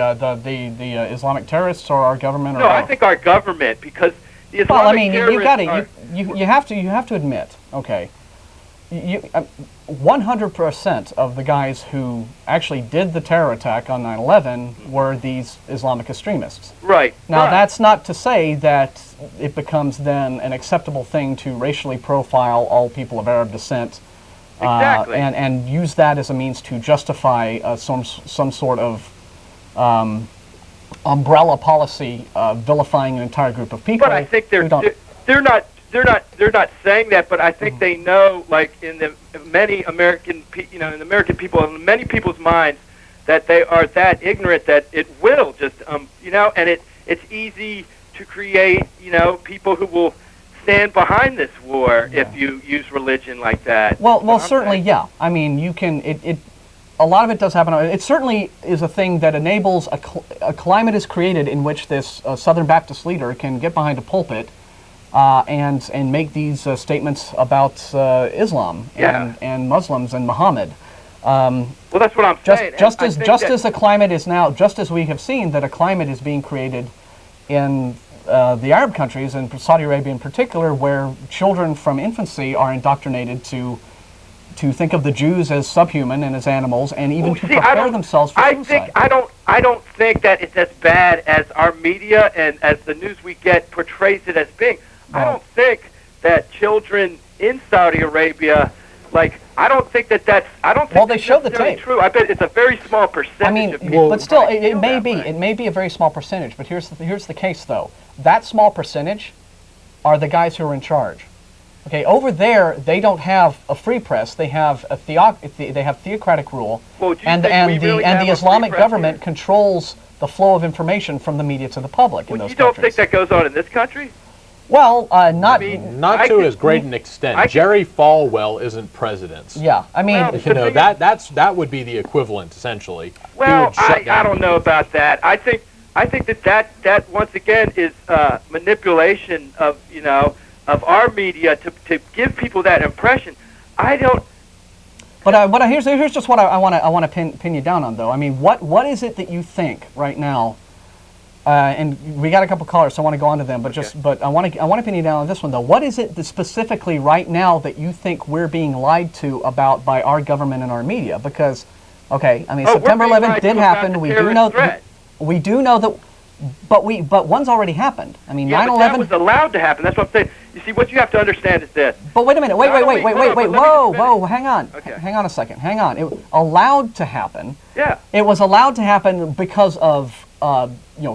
the Islamic terrorists or our government? Or no, I think our government, because the Islamic well, I mean, you've got terrorists to you have to admit, okay, 100% of the guys who actually did the terror attack on 9/11 were these Islamic extremists. Right. Now, right. that's not to say that it becomes then an acceptable thing to racially profile all people of Arab descent. Exactly. And use that as a means to justify some sort of umbrella policy vilifying an entire group of people. But I think they're not saying that. But I think they know, like in the many American, in the American people, in many people's minds, that they are that ignorant that it will just, and it's easy to create, people who will stand behind this war if you use religion like that. Well, certainly, yeah. I mean, you can. A lot of it does happen. It certainly is a thing that enables a climate is created in which this Southern Baptist leader can get behind a pulpit and make these statements about Islam and Muslims and Muhammad. Well, that's what I'm saying. Just as the climate is now, just as we have seen that a climate is being created in the Arab countries, and Saudi Arabia in particular, where children from infancy are indoctrinated to think of the Jews as subhuman and as animals, and even to prepare themselves for suicide. I don't think that it's as bad as our media and as the news we get portrays it as being. I don't think that children in Saudi Arabia, I don't think that's. I don't think. Well, they showed the tape. True. I bet it's a very small percentage. I mean, of people but still, it may be. It may be a very small percentage. But here's the case, though. That small percentage are the guys who are in charge. Okay, over there they don't have a free press. They have they have theocratic rule, and the Islamic government controls the flow of information from the media to the public in those countries. You don't think that goes on in this country? Well, not to as great an extent. Jerry Falwell isn't president. Yeah, I mean, that would be the equivalent essentially. Well, I don't know about that. I think that once again is manipulation of of our media to give people that impression. I don't. But here's just what I want to pin you down on, though. I mean, what is it that you think right now? And we got a couple callers, so I want to go on to them. But I want to pin you down on this one, though. What is it that specifically right now that you think we're being lied to about by our government and our media? Because, okay, I mean, September 11th did happen. We do know that. But one's already happened. I mean, 9/11 that was allowed to happen. That's what I'm saying. You see, what you have to understand is this. But wait a minute. Wait. Whoa. Hang on. Okay. Hang on a second. Hang on. It was allowed to happen. Yeah. It was allowed to happen because of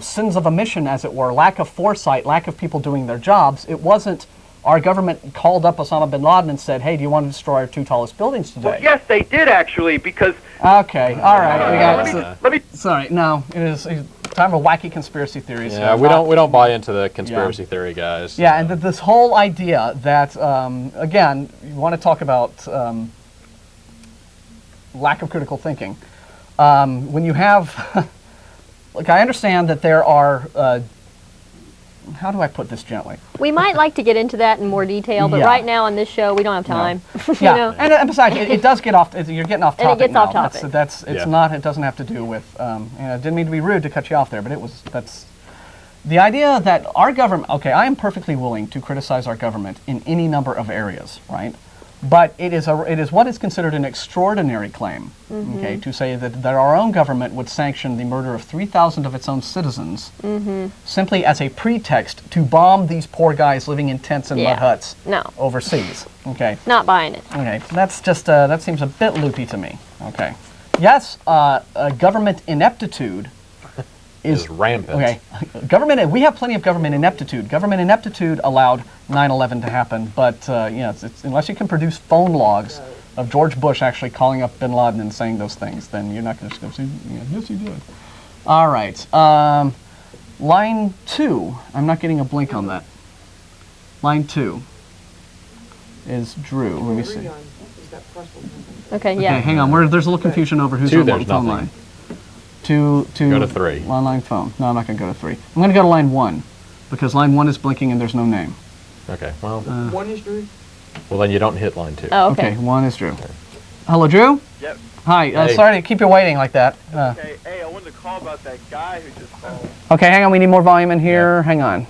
sins of omission, as it were, lack of foresight, lack of people doing their jobs. It wasn't our government called up Osama bin Laden and said, "Hey, do you want to destroy our 2 tallest buildings today?" Well, yes, they did actually, because. Okay. All right. Let me. Sorry. No, it is time for wacky conspiracy theories. Yeah, we don't buy into the conspiracy theory, guys. Yeah, and this whole idea that again, you want to talk about lack of critical thinking. When you have, I understand that there are. How do I put this gently? We might like to get into that in more detail, but right now on this show we don't have time. No. And besides, it does get off. You're getting off topic. And it gets off topic. It's not. It doesn't have to do with. And I didn't mean to be rude to cut you off there, but that's the idea that our government. Okay, I am perfectly willing to criticize our government in any number of areas, right? But it is what is considered an extraordinary claim, okay, to say that our own government would sanction the murder of 3,000 of its own citizens simply as a pretext to bomb these poor guys living in tents and mud huts overseas. Okay. Not buying it. Okay, that's just that seems a bit loopy to me. Okay. Yes, government ineptitude is rampant. Okay, we have plenty of government ineptitude. Government ineptitude allowed 9/11 to happen, but it's unless you can produce phone logs of George Bush actually calling up bin Laden and saying those things, then you're not going to go see. Yes, you did. All right, line 2. I'm not getting a blink on that. Line 2 is Drew. Let me see. Okay, Okay, yeah. hang on. There's a little confusion over who's 2, on what there's phone nothing. line. Go to 3. Line phone. No, I'm not going to go to 3. I'm going to go to line 1 because line 1 is blinking and there's no name. Okay, well, One is Drew. well then you don't hit line 2. Oh, okay. 1 is Drew. Hello, Drew? Yep. Hi. Hey. Sorry to keep you waiting like that. Hey, I wanted to call about that guy who just called. Okay, hang on. We need more volume in here. Hang on.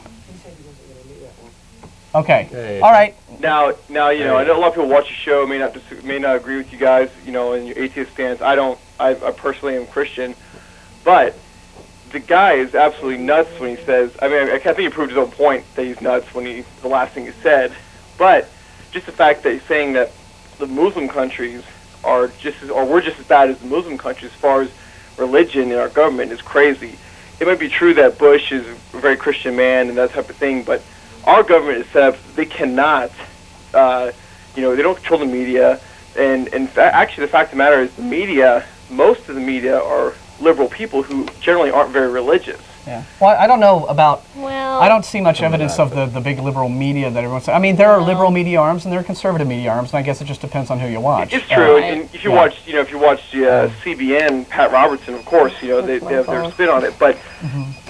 Okay. Hey. All right. Now, you know, I know a lot of people watch the show may not agree with you guys, you know, and your atheist stance. I personally am Christian, but the guy is absolutely nuts when he says. I mean, I think he proved his own point that he's nuts when the last thing he said. But just the fact that he's saying that the Muslim countries are we're just as bad as the Muslim countries as far as religion in our government is crazy. It might be true that Bush is a very Christian man and that type of thing, but our government is set up, they cannot, you know, they don't control the media, and actually the fact of the matter is the media, most of the media are liberal people who generally aren't very religious. Yeah. Well, I don't know about. Well, I don't see much evidence of the big liberal media that everyone's. I mean, there are liberal media arms and there are conservative media arms, and I guess it just depends on who you watch. It's true, Right. and if you watch, you know, CBN, Pat Robertson, of course, you know, they have their spin on it, but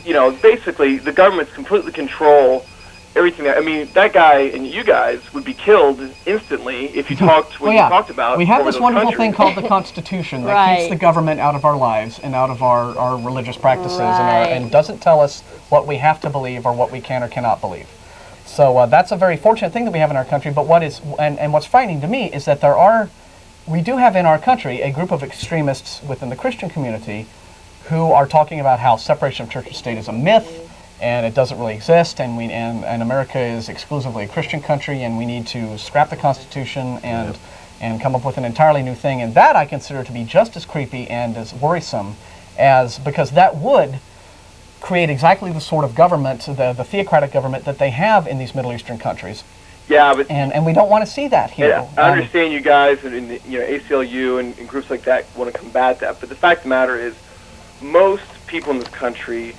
you know, basically the governments completely control everything. I mean, that guy and you guys would be killed instantly if you talked what you talked about. We have over this those wonderful countries. thing called the Constitution that keeps Right. the government out of our lives and out of our religious practices Right. and doesn't tell us what we have to believe or what we can or cannot believe. So that's a very fortunate thing that we have in our country. But what's frightening to me is that we do have in our country a group of extremists within the Christian community who are talking about how separation of church and state is a myth and it doesn't really exist, and America is exclusively a Christian country, and we need to scrap the Constitution and come up with an entirely new thing. And that I consider to be just as creepy and as worrisome because that would create exactly the sort of government, the theocratic government that they have in these Middle Eastern countries. Yeah, but And we don't want to see that here. yeah, I understand you guys and you know, ACLU and groups like that want to combat that, but the fact of the matter is most people in this country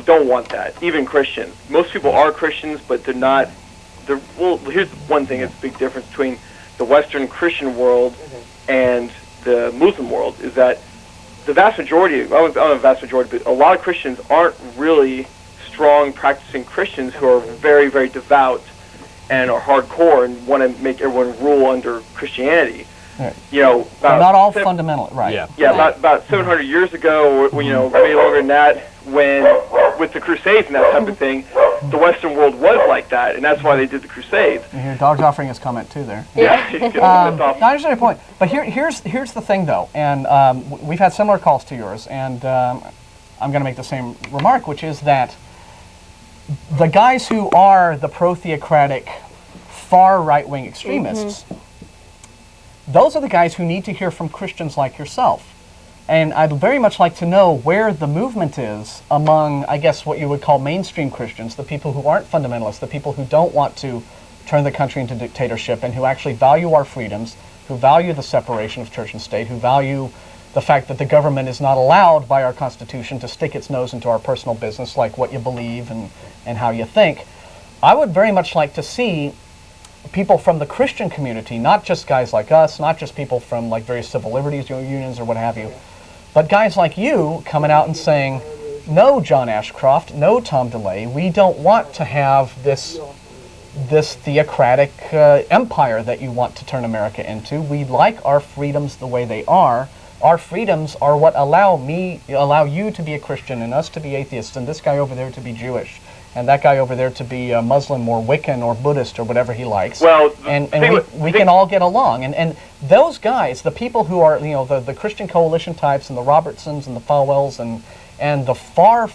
don't want that, even Christians. Most people are Christians, but they're not. Well, here's one thing that's a big difference between the Western Christian world and the Muslim world is that the vast majority, I don't know the vast majority, but a lot of Christians aren't really strong practicing Christians who are very, very devout and are hardcore and want to make everyone rule under Christianity. Right. You know, They're not all fundamental, right? Yeah. yeah, about 700 years ago, or, you know, maybe longer than that, when with the Crusades and that type of thing, the Western world was like that, and that's why they did the Crusades. You hear Dog's offering his comment too there. Yeah, it's No, I understand your point. But here's the thing, though, and we've had similar calls to yours, and I'm going to make the same remark, which is that the guys who are the pro-theocratic, far right-wing extremists, those are the guys who need to hear from Christians like yourself. And I'd very much like to know where the movement is among, I guess, what you would call mainstream Christians, the people who aren't fundamentalists, the people who don't want to turn the country into dictatorship and who actually value our freedoms, who value the separation of church and state, who value the fact that the government is not allowed by our Constitution to stick its nose into our personal business, like what you believe and how you think. I would very much like to see people from the Christian community, not just guys like us, not just people from like various civil liberties unions or what have you, but guys like you coming out and saying, no, John Ashcroft, no, Tom DeLay, we don't want to have this theocratic empire that you want to turn America into. We like our freedoms the way they are. Our freedoms are what allow you to be a Christian and us to be atheists and this guy over there to be Jewish and that guy over there to be a Muslim or Wiccan or Buddhist or whatever he likes. Well, and we can all get along. And those guys, the people who are, you know, the Christian Coalition types and the Robertsons and the Falwells and the far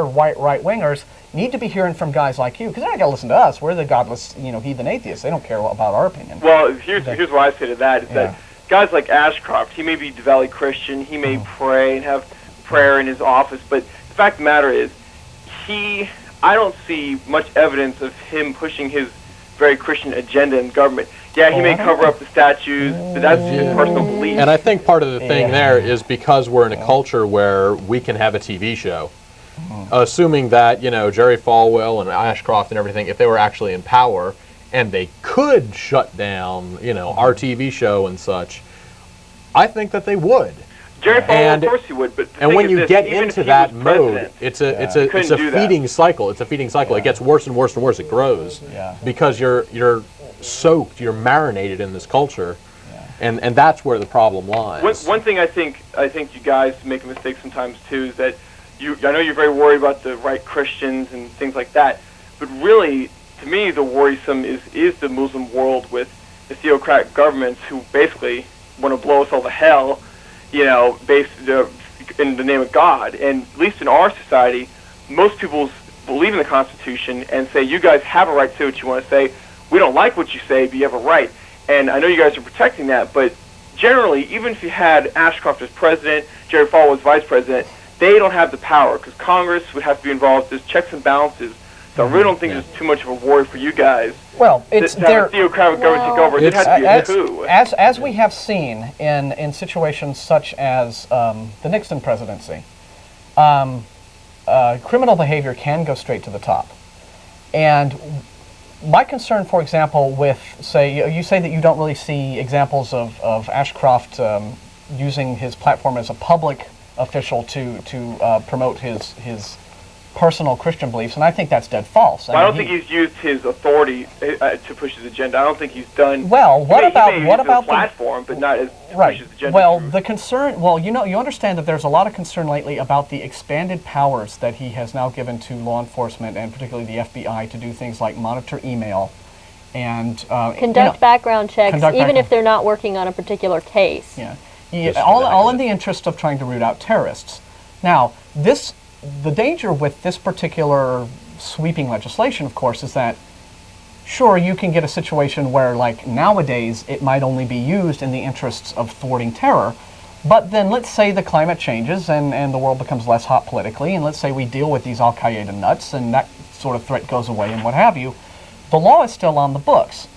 right-wingers need to be hearing from guys like you, because they're not going to listen to us. We're the godless, you know, heathen atheists. They don't care about our opinion. Well, here's what I say to that, is that guys like Ashcroft, he may be devoutly Christian, he may pray and have prayer in his office, but the fact of the matter is, I don't see much evidence of him pushing his very Christian agenda in government. Yeah, he may cover up the statues, but that's his personal belief. And I think part of the thing there is because we're in a culture where we can have a TV show, assuming that, you know, Jerry Falwell and Ashcroft and everything, if they were actually in power, and they could shut down, our TV show and such, I think that they would. Jerry Falwell, of course he would, but and when you get into that mode, it's a feeding cycle. It's a feeding cycle. It gets worse and worse and worse. It grows because you're soaked, you're marinated in this culture, and that's where the problem lies. One thing I think you guys make a mistake sometimes too is that I know you're very worried about the right Christians and things like that, but really, to me, the worrisome is the Muslim world with the theocratic governments who basically want to blow us all to hell, based in the name of God. And at least in our society, most people believe in the Constitution and say, you guys have a right to say what you want to say. We don't like what you say, but you have a right. And I know you guys are protecting that, but generally, even if you had Ashcroft as president, Jerry Falwell as vice president, they don't have the power because Congress would have to be involved. There's checks and balances. So I really don't think there's too much of a worry for you guys. Well, it's their theocratic government take over. It has to be a coup. As we have seen in situations such as the Nixon presidency, criminal behavior can go straight to the top. And my concern, for example, with, say, you say that you don't really see examples of Ashcroft using his platform as a public official to promote his personal Christian beliefs, and I think that's dead false. I don't think he's used his authority to push his agenda. I don't think he's done. Well, what about the platform, but not as to right? Push his agenda. Well, the concern. Well, you understand that there's a lot of concern lately about the expanded powers that he has now given to law enforcement and particularly the FBI to do things like monitor email and conduct background checks, even if they're not working on a particular case. Yeah, all in the interest of trying to root out terrorists. Now, the danger with this particular sweeping legislation, of course, is that, sure, you can get a situation where, like, nowadays, it might only be used in the interests of thwarting terror, but then let's say the climate changes and the world becomes less hot politically, and let's say we deal with these Al-Qaeda nuts and that sort of threat goes away and what have you, the law is still on the books.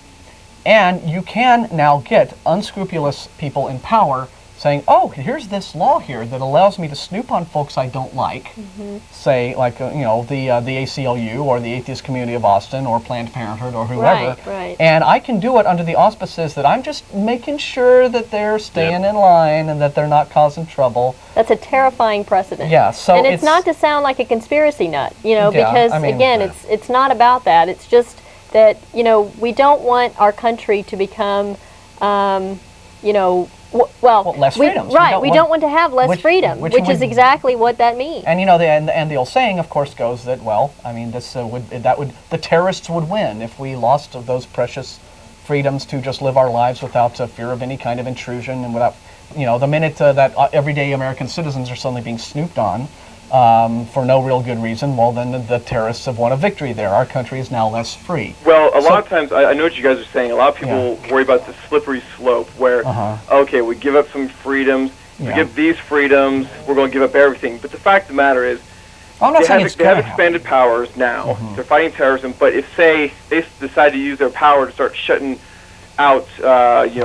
And you can now get unscrupulous people in power saying, oh, here's this law here that allows me to snoop on folks I don't like, say, like, the ACLU or the Atheist Community of Austin or Planned Parenthood or whoever, right. And I can do it under the auspices that I'm just making sure that they're staying in line and that they're not causing trouble. That's a terrifying precedent. Yeah, so and it's not to sound like a conspiracy nut, because, again, it's not about that. It's just that, we don't want our country to become, less freedoms. Right, we don't want to have less freedom, which is exactly what that means. And the old saying, of course, goes that the terrorists would win if we lost those precious freedoms to just live our lives without fear of any kind of intrusion and without, the minute that everyday American citizens are suddenly being snooped on for no real good reason, well, then the terrorists have won a victory there. Our country is now less free. Well, a lot of times, I know what you guys are saying, a lot of people worry about the slippery slope where, okay, we give up some freedoms, we give these freedoms, we're going to give up everything. But the fact of the matter is, they have expanded powers now. They're fighting terrorism, but if, say, they decide to use their power to start shutting out,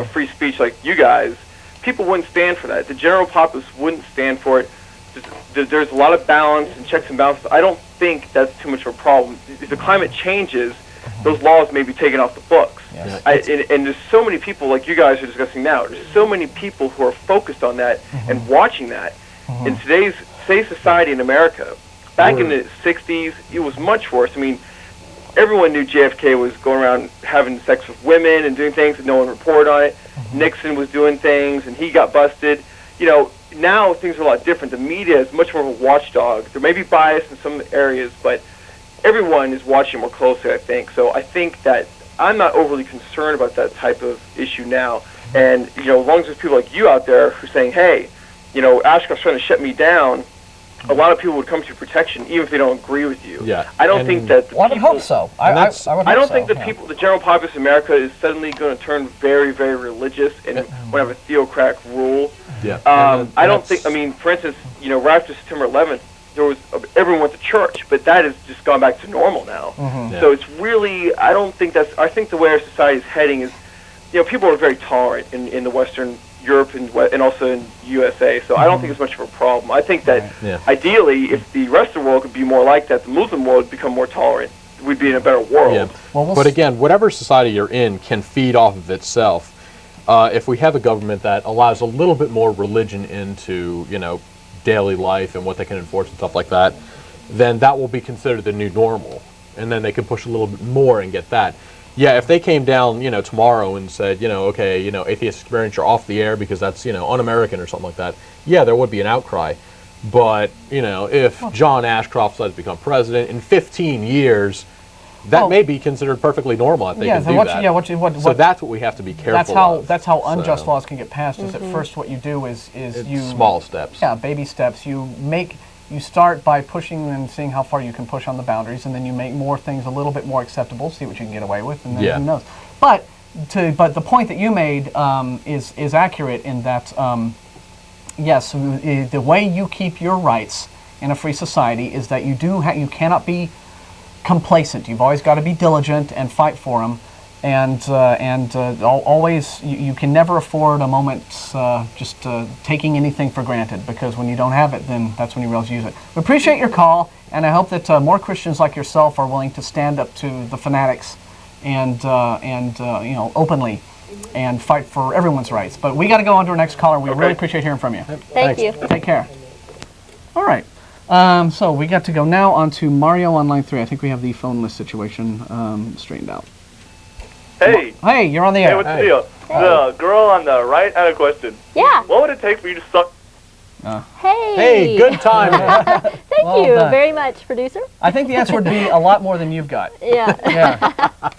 free speech like you guys, people wouldn't stand for that. The general populace wouldn't stand for it. There's a lot of balance and checks and balances. I don't think that's too much of a problem. If the climate changes, those laws may be taken off the books. Yes. And there's so many people, like you guys are discussing now, there's so many people who are focused on that and watching that. In today's society in America, back in the 60s, it was much worse. I mean, everyone knew JFK was going around having sex with women and doing things and no one reported on it. Nixon was doing things and he got busted. Now things are a lot different. The media is much more of a watchdog. There may be bias in some areas, but everyone is watching more closely, I think. So I think that I'm not overly concerned about that type of issue now. And, as long as there's people like you out there who are saying, hey, Ashcroft's trying to shut me down, a lot of people would come to protection, even if they don't agree with you. Yeah. I don't think that I would hope so. I don't think that people, the general populace of America, is suddenly going to turn very, very religious and want to have a theocratic rule. Yeah. I don't think. I mean, for instance, right after September 11th, everyone went to church, but that has just gone back to normal now. So it's really, I don't think that's. I think the way our society is heading is, people are very tolerant in the Western Europe and also in USA. So I don't think it's much of a problem. I think that ideally, if the rest of the world could be more like that, the Muslim world would become more tolerant. we'd be in a better world. Yeah. Well, we'll but again, whatever society you're in can feed off of itself. If we have a government that allows a little bit more religion into, daily life and what they can enforce and stuff like that, then that will be considered the new normal. And then they can push a little bit more and get that. Yeah, if they came down, tomorrow and said, okay, atheist experience, you're off the air because that's, un-American or something like that, yeah, there would be an outcry. But, if John Ashcroft decides to become president in 15 years, that may be considered perfectly normal if they can do that. So that's what we have to be careful of. That's how unjust laws can get passed, is at first what you do is you... Small steps. Yeah, baby steps. You start by pushing and seeing how far you can push on the boundaries, and then you make more things a little bit more acceptable, see what you can get away with, and then who knows. But the point that you made is accurate in that, yes, the way you keep your rights in a free society is that you cannot be complacent. You've always got to be diligent and fight for them, and always you can never afford a moment just taking anything for granted, because when you don't have it, then that's when you realize you use it. We appreciate your call, and I hope that more Christians like yourself are willing to stand up to the fanatics and openly and fight for everyone's rights. But we got to go on to our next caller. We really appreciate hearing from you. Thank you. Take care. All right. So we got to go now on to Mario on line 3. I think we have the phone list situation straightened out. Hey. Hey, you're on the air. Hey, what's the deal? The girl on the right had a question. Yeah. What would it take for you to suck? Hey. Hey, good time. Thank you very much, producer. I think the answer would be a lot more than you've got. Yeah.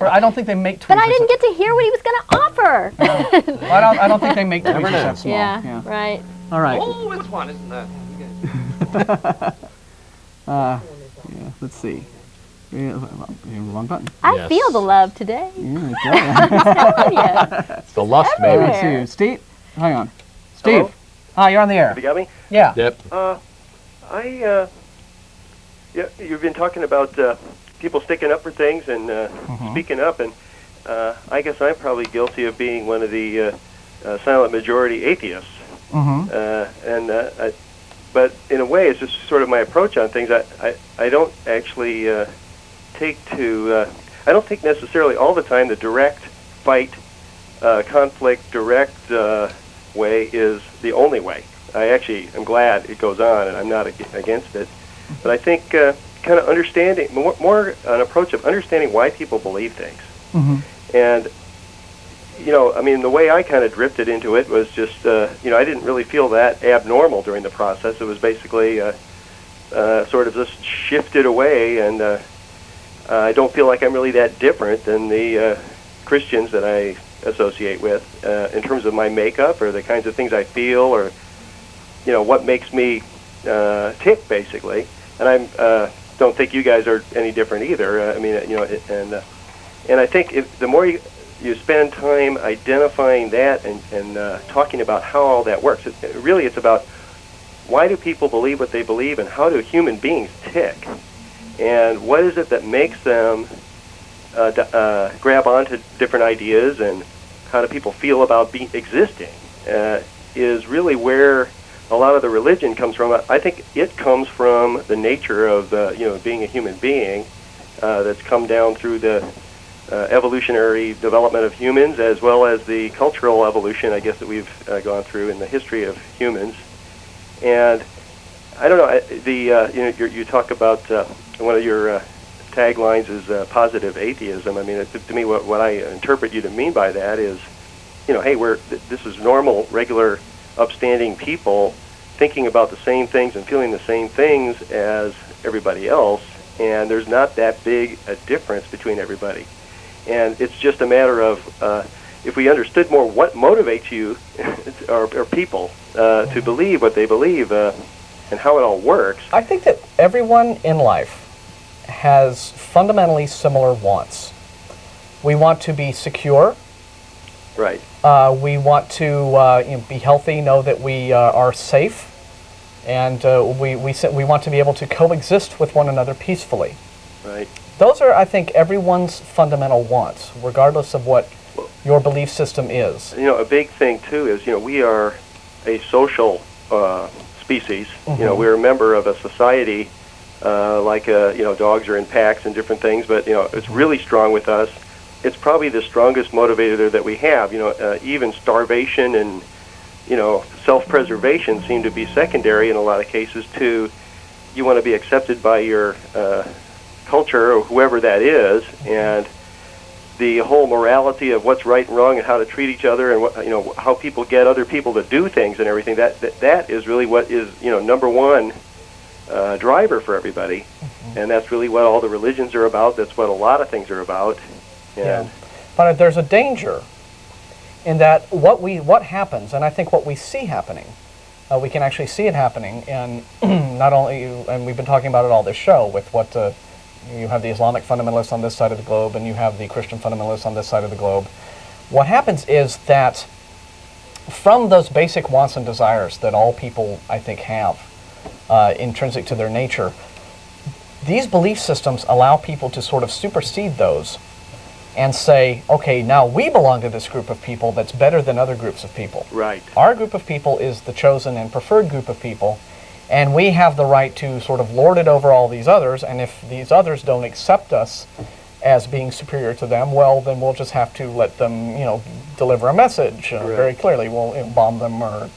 I don't think they make tweezers. But I didn't get to hear what he was going to offer. I don't think they make tweezers that small. Yeah, right. All right. Oh, it's one, isn't that? Let's see. Wrong button. I feel the love today. It's the lust, maybe. Let's see. Steve, hang on. Steve. Hi, you're on the air. Have you got me? Yeah. Yep. You've been talking about people sticking up for things and speaking up, and I guess I'm probably guilty of being one of the silent majority atheists. But in a way, it's just sort of my approach on things. I don't actually I don't think necessarily all the time the direct fight, conflict, direct way is the only way. I actually am glad it goes on, and I'm not against it. But I think kind of understanding, more an approach of understanding why people believe things. And, I mean, the way I kind of drifted into it was just, I didn't really feel that abnormal during the process. It was basically sort of just shifted away, and I don't feel like I'm really that different than the Christians that I associate with in terms of my makeup or the kinds of things I feel or, what makes me tick, basically. And I don't think you guys are any different either. And I think if the more you spend time identifying that and talking about how all that works, it's about why do people believe what they believe and how do human beings tick? And what is it that makes them grab onto different ideas, and how do people feel about existing is really where a lot of the religion comes from. I think it comes from the nature of being a human being that's come down through the evolutionary development of humans, as well as the cultural evolution, I guess, that we've gone through in the history of humans. And I don't know. You talk about one of your taglines is positive atheism. I mean, to me, what I interpret you to mean by that is, hey, this is normal, regular, upstanding people thinking about the same things and feeling the same things as everybody else, and there's not that big a difference between everybody. And it's just a matter of if we understood more what motivates you or people to believe what they believe and how it all works. I think that everyone in life has fundamentally similar wants. We want to be secure. Right. We want to be healthy, know that we are safe, and we want to be able to coexist with one another peacefully. Right. Those are, I think, everyone's fundamental wants, regardless of what your belief system is. A big thing too is we are a social species. We're a member of a society like dogs are in packs and different things, but it's really strong with us. It's probably the strongest motivator that we have. Even starvation and self-preservation seem to be secondary in a lot of cases to you want to be accepted by your culture or whoever that is, and the whole morality of what's right and wrong and how to treat each other and what, how people get other people to do things and everything. That is really what is number one driver for everybody, and that's really what all the religions are about. That's what a lot of things are about. Yeah, but there's a danger in that what happens, and I think what we see happening, we can actually see it happening, and not only and we've been talking about it all this show with what you have the Islamic fundamentalists on this side of the globe, and you have the Christian fundamentalists on this side of the globe. What happens is that from those basic wants and desires that all people, I think, have, intrinsic to their nature, these belief systems allow people to sort of supersede those and say, okay, now we belong to this group of people that's better than other groups of people. Right. Our group of people is the chosen and preferred group of people, and we have the right to sort of lord it over all these others, and if these others don't accept us as being superior to them, well, then we'll just have to let them, deliver a message very clearly. We'll bomb them or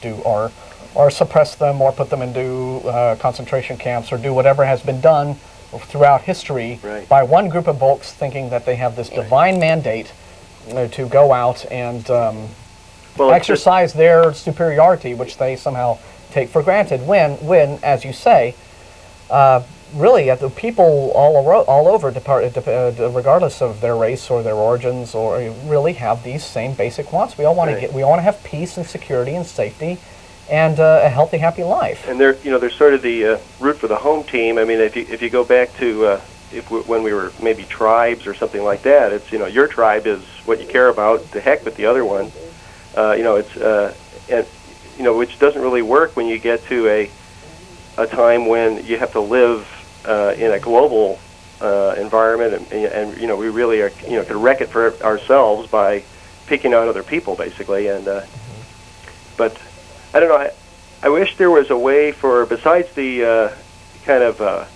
suppress them or put them into concentration camps or do whatever has been done throughout history by one group of folks thinking that they have this divine mandate to go out and exercise their superiority, which they somehow take for granted, when as you say, really the people all over, regardless of their race or their origins, or really have these same basic wants. We all want to we all want to have peace and security and safety and a healthy, happy life. And they're sort of the root for the home team. I mean, if you go back to when we were maybe tribes or something like that, it's your tribe is what you care about. To heck with the other one. Which doesn't really work when you get to a time when you have to live in a global environment, and we really are could wreck it for ourselves by picking out other people basically. And but I don't know. I wish there was a way for, besides the kind of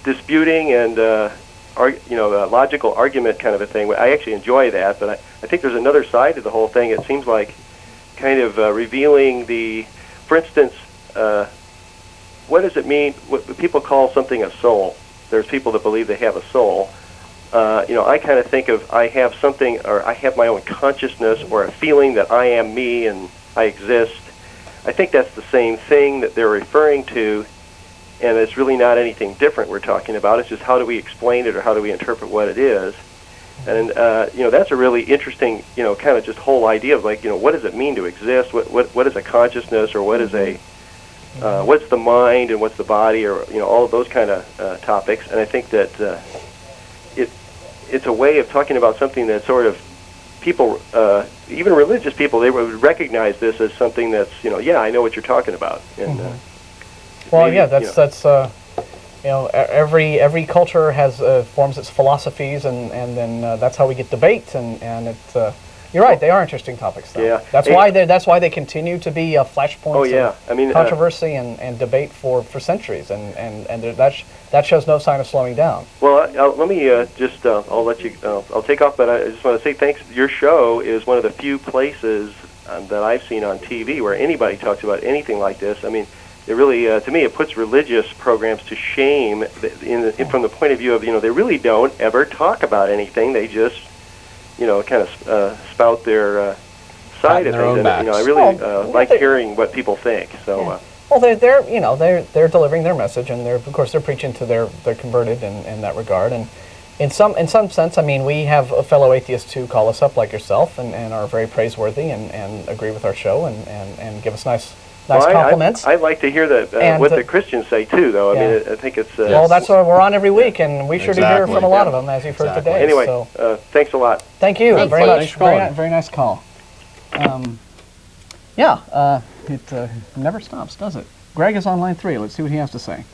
disputing and logical argument kind of a thing. I actually enjoy that, but I think there's another side to the whole thing. It seems like kind of revealing for instance, what does it mean? What people call something a soul. There's people that believe they have a soul. I kind of think of I have something, or I have my own consciousness, or a feeling that I am me and I exist. I think that's the same thing that they're referring to, and it's really not anything different we're talking about. It's just how do we explain it, or how do we interpret what it is. And that's a really interesting, kind of just whole idea of what does it mean to exist? What is a consciousness, or what is what's the mind and what's the body, or all of those kind of topics. And I think that it's a way of talking about something that sort of people, even religious people, they would recognize this as something that's I know what you're talking about. And that's every culture has forms its philosophies, and then that's how we get debate, and it's you're right, they are interesting topics though. Yeah. That's why they continue to be flashpoints of controversy and debate for centuries, and that shows no sign of slowing down. Well, let me I'll let you I'll take off, but I just want to say thanks. Your show is one of the few places that I've seen on TV where anybody talks about anything like this. I mean, it really, to me, it puts religious programs to shame from the point of view of, they really don't ever talk about anything. They just, kind of spout their side of things. And, I really like hearing what people think. So. Well, they're delivering their message, and of course they're preaching to their converted in that regard. And in some sense, I mean, we have fellow atheists who call us up like yourself and are very praiseworthy and agree with our show and give us nice compliments. I'd like to hear that what the Christians say too, though. I mean, I think it's. Well, that's why we're on every week, and we sure do hear from a lot of them, as you've heard today. Anyway, so. Thanks a lot. Thank you very much. Very nice call. It never stops, does it? Greg is on line 3. Let's see what he has to say.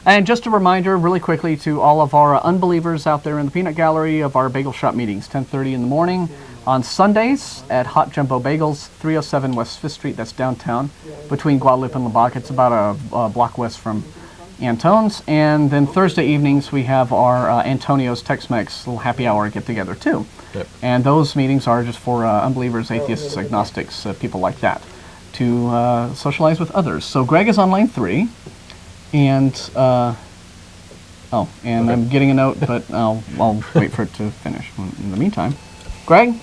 And just a reminder, really quickly, to all of our unbelievers out there in the peanut gallery of our bagel shop meetings, 10:30 in the morning on Sundays at Hot Jumbo Bagels, 307 West 5th Street. That's downtown, between Guadalupe and Lubbock. It's about a block west from Antone's, and then Thursday evenings we have our Antonio's Tex-Mex little happy hour get-together too. Yep. And those meetings are just for unbelievers, atheists, agnostics, people like that, to socialize with others. So Greg is on line 3, and I'm getting a note, but I'll wait for it to finish. In the meantime, Greg?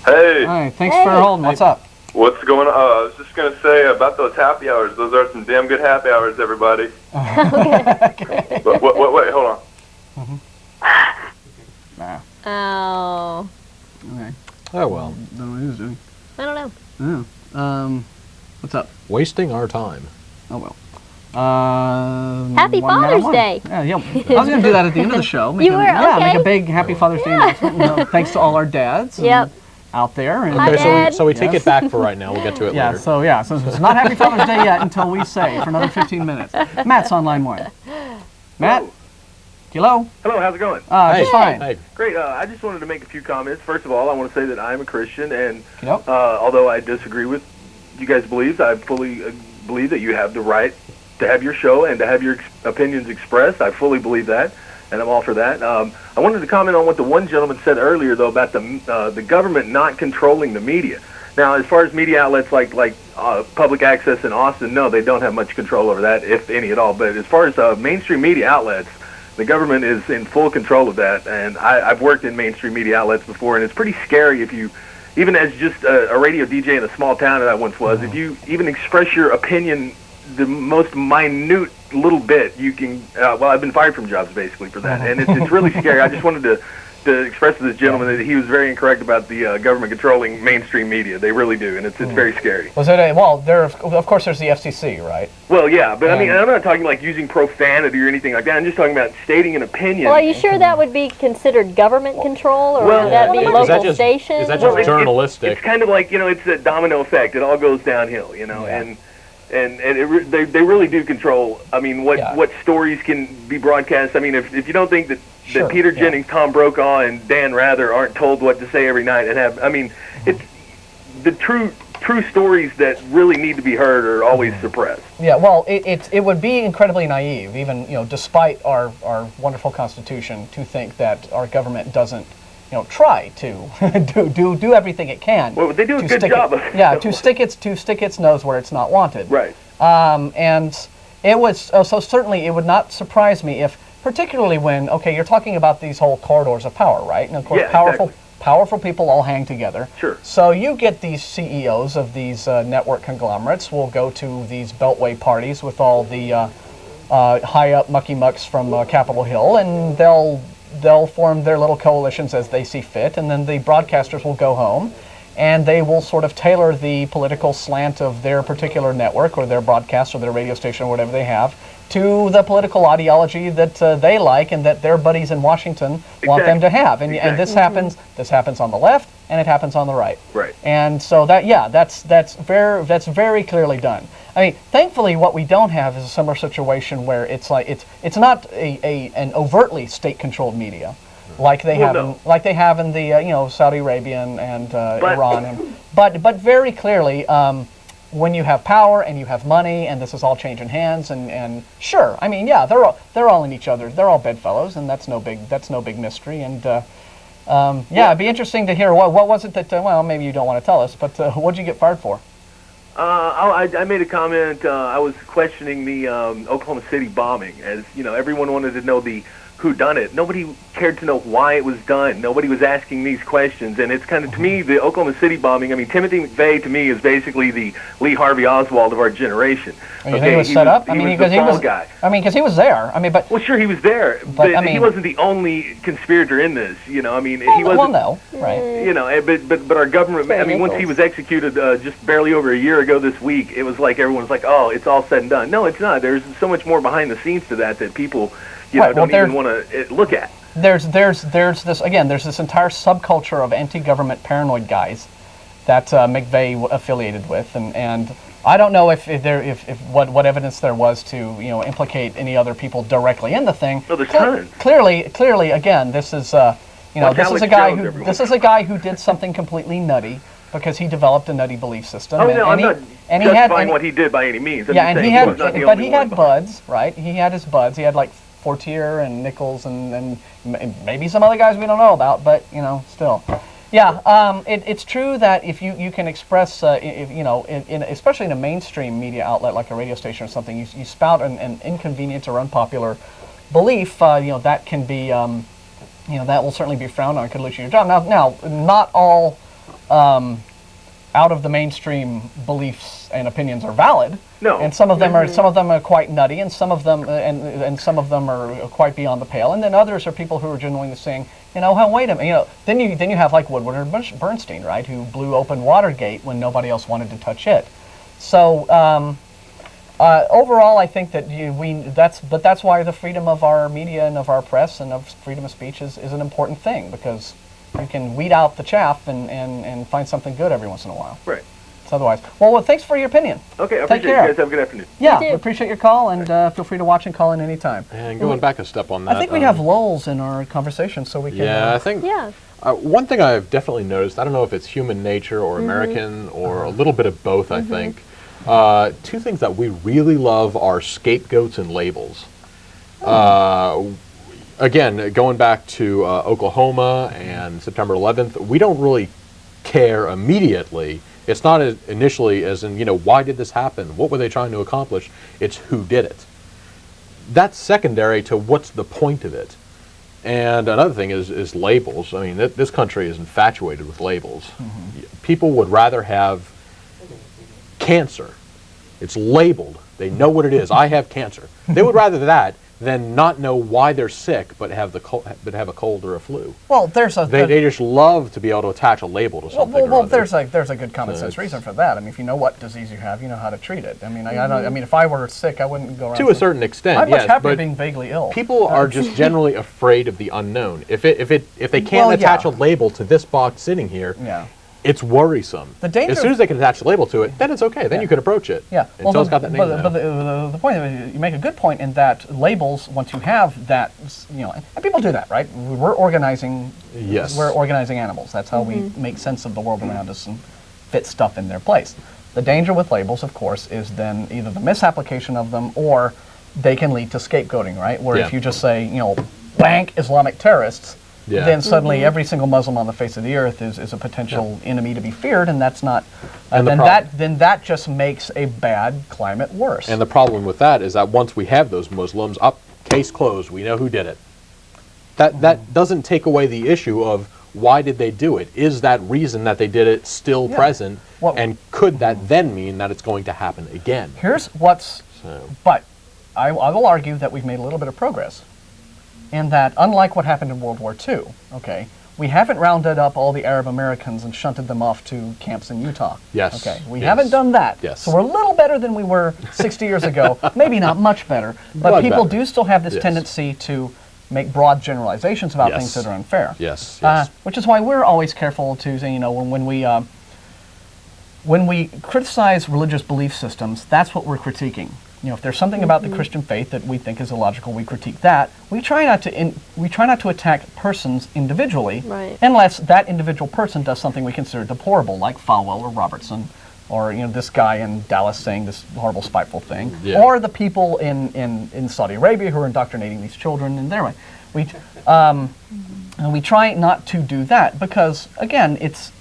Hey. Hi, thanks for holding. What's up? What's going on? I was just going to say about those happy hours. Those are some damn good happy hours, everybody. Okay. Wait, hold on. Nah. Oh. Okay. Oh, well. Don't know what he was doing. I don't know. What's up? Wasting our time. Oh, well. Happy Father's Day. Yeah, I was going to do that at the end of the show. You were? Yeah, Okay. make a big Happy Father's Day announcement. Thanks to all our dads. Yep. Out there. And Okay, Dad. so we take it back for right now. We'll get to it later. So it's not Happy Father's Day yet until we say for another 15 minutes. Matt's on line 1. Matt? Hello? Hello, how's it going? Just fine. Hey. Great. I just wanted to make a few comments. First of all, I want to say that I'm a Christian, and Yep. although I disagree with you guys' beliefs, I fully believe that you have the right to have your show and to have your opinions expressed. I fully believe that, and I'm all for that. I wanted to comment on what the one gentleman said earlier, though, about the government not controlling the media. Now, as far as media outlets like public access in Austin, no, they don't have much control over that, if any at all. But as far as mainstream media outlets, the government is in full control of that. And I've worked in mainstream media outlets before, and it's pretty scary if you, even as just a radio DJ in a small town that I once was, if you even express your opinion the most minute little bit, you can, well, I've been fired from jobs basically for that. And it's really scary. I just wanted to express to this gentleman that he was very incorrect about the government controlling mainstream media. They really do, and it's very scary. Was it of course there's the FCC, right? Well, yeah, but I mean, I'm not talking like using profanity or anything like that. I'm just talking about stating an opinion. Well, are you sure that would be considered government control, or Well, would that be local stations? Is that just journalistic? It's kind of like, it's a domino effect. It all goes downhill, and they really do control. I mean, what stories can be broadcast. I mean, if you don't think that Peter Jennings, Tom Brokaw, and Dan Rather aren't told what to say every night, and it's the true stories that really need to be heard are always suppressed. Yeah, well, it would be incredibly naive, even despite our wonderful Constitution, to think that our government doesn't try to do everything it can. Well, they do a good job. To stick its nose where it's not wanted. Right. And it was so certainly it would not surprise me if, particularly when you're talking about these whole corridors of power, right? And of course, powerful people all hang together. Sure. So you get these CEOs of these network conglomerates will go to these beltway parties with all the high up mucky mucks from Capitol Hill, and they'll form their little coalitions as they see fit, and then the broadcasters will go home, and they will sort of tailor the political slant of their particular network or their broadcast or their radio station or whatever they have to the political ideology that they like and that their buddies in Washington want them to have. And this happens on the left and it happens on the right. Right. And so that's very clearly done. I mean, thankfully, what we don't have is a similar situation where it's it's not an overtly state-controlled media, like they have in the Saudi Arabia and Iran, but very clearly when you have power and you have money and this is all changing hands and sure, I mean, yeah, they're all in each other, they're all bedfellows, and that's no big mystery. And it'd be interesting to hear what was it that maybe you don't want to tell us, but what'd you get fired for? I made a comment. I was questioning the Oklahoma City bombing, as everyone wanted to know the who done it. Nobody cared to know why it was done. Nobody was asking these questions, and it's kind of, to me, the Oklahoma City bombing. I mean, Timothy McVeigh to me is basically the Lee Harvey Oswald of our generation. You think he was set up? Because he was there. I mean, but well, sure, he was there, but he wasn't the only conspirator in this. He wasn't. Well, no, right? But our government. I mean, once he was executed just barely over a year ago this week, it was like everyone's like, oh, it's all said and done. No, it's not. There's so much more behind the scenes to that people don't even want to look at. There's this entire subculture of anti-government paranoid guys that McVeigh affiliated with, and I don't know if what evidence there was to implicate any other people directly in the thing. No, there's tons. Clearly, again, this is a guy who did something completely nutty. because he developed a nutty belief system. Oh, no, I'm not justifying what he did by any means. I'm just saying he was not the only one. buds, right? He had his buds. He had like Fortier and Nichols and maybe some other guys we don't know about, but still. Yeah, it's true that if you can express, especially in a mainstream media outlet like a radio station or something, you spout an inconvenient or unpopular belief, that can be, that will certainly be frowned on, could lose you your job. Now, not all out of the mainstream beliefs and opinions are valid. No. And some of them are quite nutty, and some of them and some of them are quite beyond the pale. And then others are people who are genuinely saying, wait a minute, then you have like Woodward and Bernstein, right, who blew open Watergate when nobody else wanted to touch it. So overall, I think that that's why the freedom of our media and of our press and of freedom of speech is an important thing, because you can weed out the chaff and find something good every once in a while. Right. So otherwise, well, thanks for your opinion. Okay, I appreciate it. You guys have a good afternoon. Yeah, we appreciate your call, and feel free to watch and call in anytime. And going back a step on that, I think we have lulls in our conversation, so we can. Yeah, I think. Yeah. One thing I've definitely noticed, I don't know if it's human nature or American or a little bit of both, I think. Two things that we really love are scapegoats and labels. Again, going back to Oklahoma and September 11th, we don't really care immediately. It's not initially as in, why did this happen? What were they trying to accomplish? It's who did it. That's secondary to what's the point of it. And another thing is labels. I mean, this country is infatuated with labels. People would rather have cancer. It's labeled. They know what it is. I have cancer. They would rather that than not know why they're sick, but have a cold or a flu. Well, they just love to be able to attach a label to something. Well, there's a good common sense reason for that. I mean, if you know what disease you have, you know how to treat it. I mean, I mean, if I were sick, I wouldn't go around. To a certain extent, I'm much happier but being vaguely ill. People are just generally afraid of the unknown. If they can't attach a label to this box sitting here, it's worrisome. As soon as they can attach a label to it, then it's okay. Then you can approach it. Yeah. Until it's got that name. But the point is, you make a good point in that labels, once you have that, and people do that, right? We're organizing. Yes. We're organizing animals. That's how we make sense of the world around us and fit stuff in their place. The danger with labels, of course, is then either the misapplication of them or they can lead to scapegoating, right? Where if you just say, blank Islamic terrorists, then suddenly every single Muslim on the face of the earth is a potential enemy to be feared, and that's not. Then that just makes a bad climate worse. And the problem with that is that once we have those Muslims, case closed. We know who did it. That doesn't take away the issue of why did they do it? Is that reason that they did it still present? And could that then mean that it's going to happen again? Here's what's. But I will argue that we've made a little bit of progress. And that, unlike what happened in World War II, we haven't rounded up all the Arab Americans and shunted them off to camps in Utah. Yes. Okay, we haven't done that. Yes. So we're a little better than we were 60 years ago. Maybe not much better, but people do still have this tendency to make broad generalizations about things that are unfair. Yes. Which is why we're always careful to say, when we criticize religious belief systems, that's what we're critiquing. If there's something about the Christian faith that we think is illogical, we critique that. We try not to attack persons individually, unless that individual person does something we consider deplorable, like Falwell or Robertson, or this guy in Dallas saying this horrible, spiteful thing, or the people in Saudi Arabia who are indoctrinating these children in their way. We try not to do that because, again, it's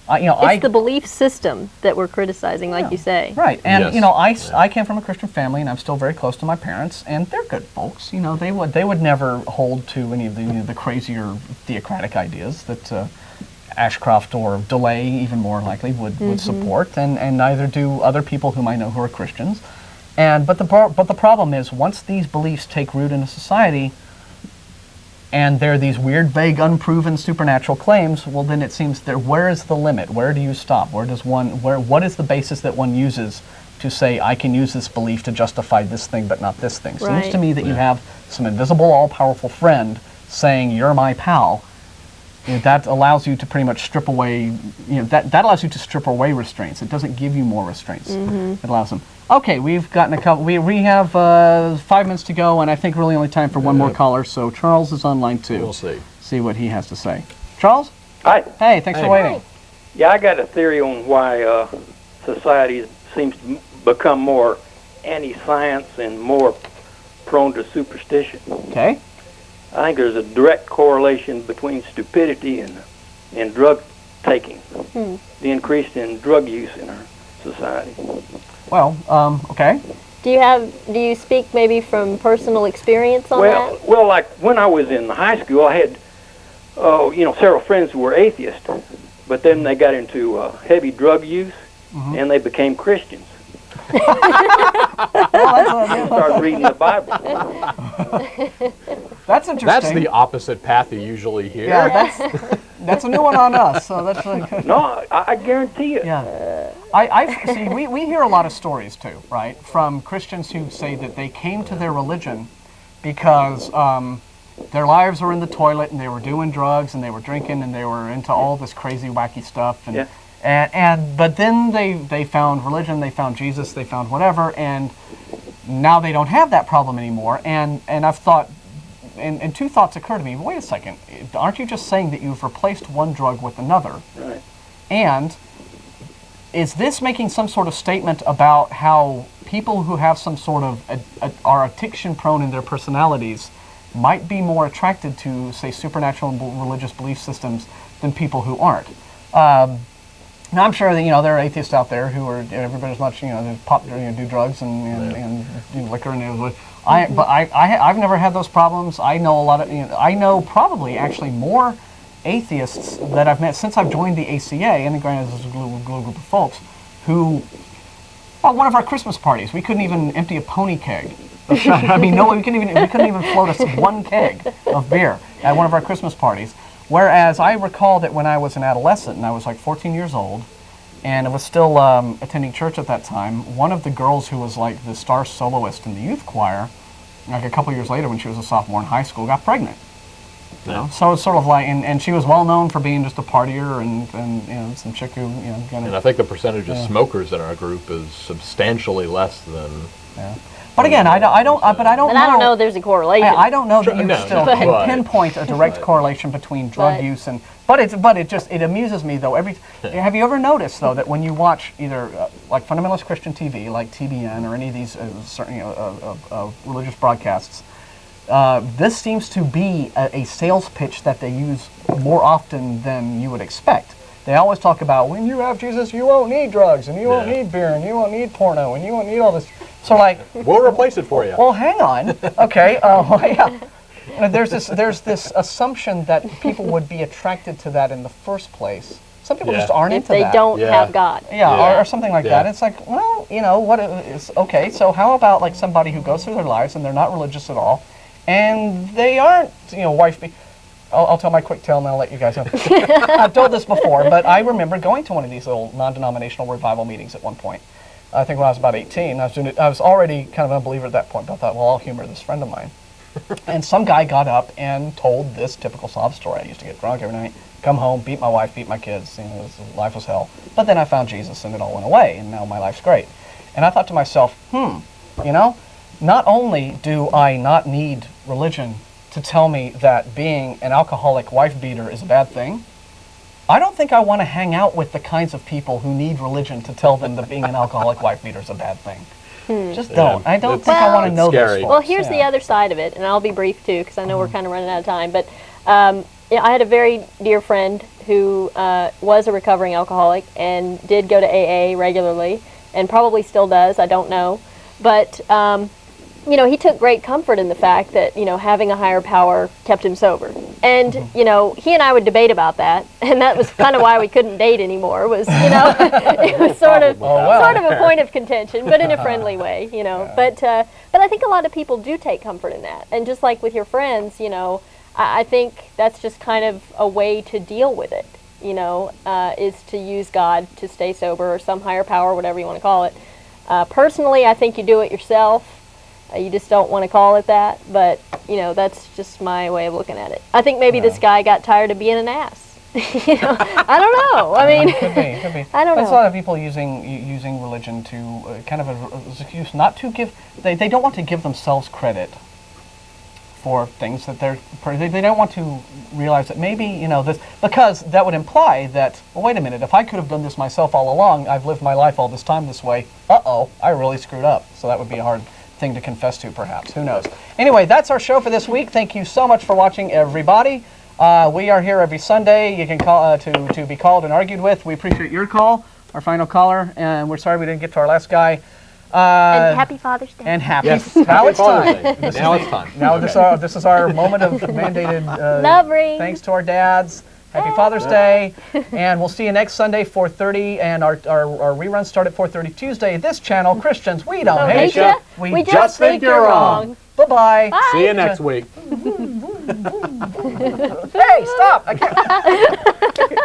the belief system that we're criticizing, like you say. Right, and I came from a Christian family, and I'm still very close to my parents, and they're good folks. They would never hold to any of the crazier theocratic ideas that Ashcroft or DeLay, even more likely, would support, and neither do other people whom I know who are Christians. But the problem is, once these beliefs take root in a society, and there are these weird, vague, unproven supernatural claims, well, then it seems where is the limit? Where do you stop? What is the basis that one uses to say, I can use this belief to justify this thing, but not this thing? Seems to me that you have some invisible, all-powerful friend saying, you're my pal. That allows you to pretty much strip away, that allows you to strip away restraints. It doesn't give you more restraints. It allows them. Okay, we've gotten a couple. We have 5 minutes to go, and I think really only time for one more caller. So Charles is on line 2. We'll see. See what he has to say. Charles? Hi. Hey, thanks for waiting. Yeah, I got a theory on why society seems to become more anti-science and more prone to superstition. Okay. I think there's a direct correlation between stupidity and drug taking. The increase in drug use in our society. Well, okay. Do you speak maybe from personal experience on that? Well, like when I was in high school, I had, several friends who were atheists, but then they got into heavy drug use, and they became Christians. Started reading the Bible. That's interesting. That's the opposite path you usually hear. Yeah, that's a new one on us. So that's like no, I guarantee you. Yeah, I see. We hear a lot of stories too, right, from Christians who say that they came to their religion because their lives were in the toilet and they were doing drugs and they were drinking and they were into all this crazy wacky stuff and. Yeah. But then they found religion, they found Jesus, they found whatever, and now they don't have that problem anymore. And I've thought, and two thoughts occur to me. Wait a second, aren't you just saying that you've replaced one drug with another? Right. And is this making some sort of statement about how people who have some sort of are addiction prone in their personalities might be more attracted to, say, supernatural and religious belief systems than people who aren't? Now I'm sure that there are atheists out there who are every bit as much do drugs and do liquor and I've never had those problems. I know a lot of I know probably actually more atheists that I've met since I've joined the ACA, and granted this is a little group of folks who one of our Christmas parties we couldn't even empty a pony keg. I mean, no, we couldn't even float us one keg of beer at one of our Christmas parties. Whereas I recall that when I was an adolescent, and I was like 14 years old, and I was still attending church at that time, one of the girls who was like the star soloist in the youth choir, like a couple years later when she was a sophomore in high school, got pregnant. Yeah. So it's sort of like, and she was well known for being just a partier and some chick who, kind of. And I think the percentage of smokers in our group is substantially less than. Yeah. But again, I don't know. There's a correlation. I don't know that you still can but pinpoint a direct correlation between drug use and. But it amuses me though. Have you ever noticed though that when you watch either like fundamentalist Christian TV, like TBN or any of these religious broadcasts, this seems to be a sales pitch that they use more often than you would expect. They always talk about when you have Jesus, you won't need drugs, and you won't need beer, and you won't need porno, and you won't need all this. So like, we'll replace it for you. Well, hang on. Okay. Yeah. There's this assumption that people would be attracted to that in the first place. Some people just aren't into that. If they don't have God. Yeah. Or something like that. It's like, well, what is okay. So how about like somebody who goes through their lives and they're not religious at all, and they aren't, wife. I'll tell my quick tale and I'll let you guys know. I've told this before, but I remember going to one of these little non-denominational revival meetings at one point. I think when I was about 18, I was already kind of an unbeliever at that point, but I thought, well, I'll humor this friend of mine. And some guy got up and told this typical sob story. I used to get drunk every night, come home, beat my wife, beat my kids. Life was hell. But then I found Jesus and it all went away, and now my life's great. And I thought to myself, not only do I not need religion to tell me that being an alcoholic wife beater is a bad thing, I don't think I want to hang out with the kinds of people who need religion to tell them that being an alcoholic wife beater is a bad thing. Just don't. I don't think I want to know those folks. Well, here's the other side of it, and I'll be brief too, because I know we're kind of running out of time. But I had a very dear friend who was a recovering alcoholic and did go to AA regularly, and probably still does. I don't know, but he took great comfort in the fact that having a higher power kept him sober. And he and I would debate about that, and that was kind of why we couldn't date anymore. Was it was sort of a point of contention, but in a friendly way, But I think a lot of people do take comfort in that, and just like with your friends, I think that's just kind of a way to deal with it. Is to use God to stay sober or some higher power, whatever you want to call it. Personally, I think you do it yourself. You just don't want to call it that, but that's just my way of looking at it. I think maybe this guy got tired of being an ass. I don't know. I mean, could be. I don't know. That's a lot of people using religion to kind of as an excuse not to give. They don't want to give themselves credit for things that they don't want to realize that maybe, you know, this, because that would imply that, well, wait a minute, if I could have done this myself all along, I've lived my life all this time this way, I really screwed up. So that would be a hard thing to confess to, perhaps. Who knows? Anyway, that's our show for this week. Thank you so much for watching, everybody. We are here every Sunday. You can call to be called and argued with. We appreciate your call, our final caller, and we're sorry we didn't get to our last guy. And happy Father's Day. And happy. Yes. Now it's time. Now it's time. Now Okay. this is our moment of mandated Love ring. thanks to our dads. Happy Father's Day. And we'll see you next Sunday, 4:30. And our reruns start at 4:30 Tuesday. This channel, Christians, we don't hate you. We just think you're wrong. Bye-bye. See you next week. Hey, stop. I can't.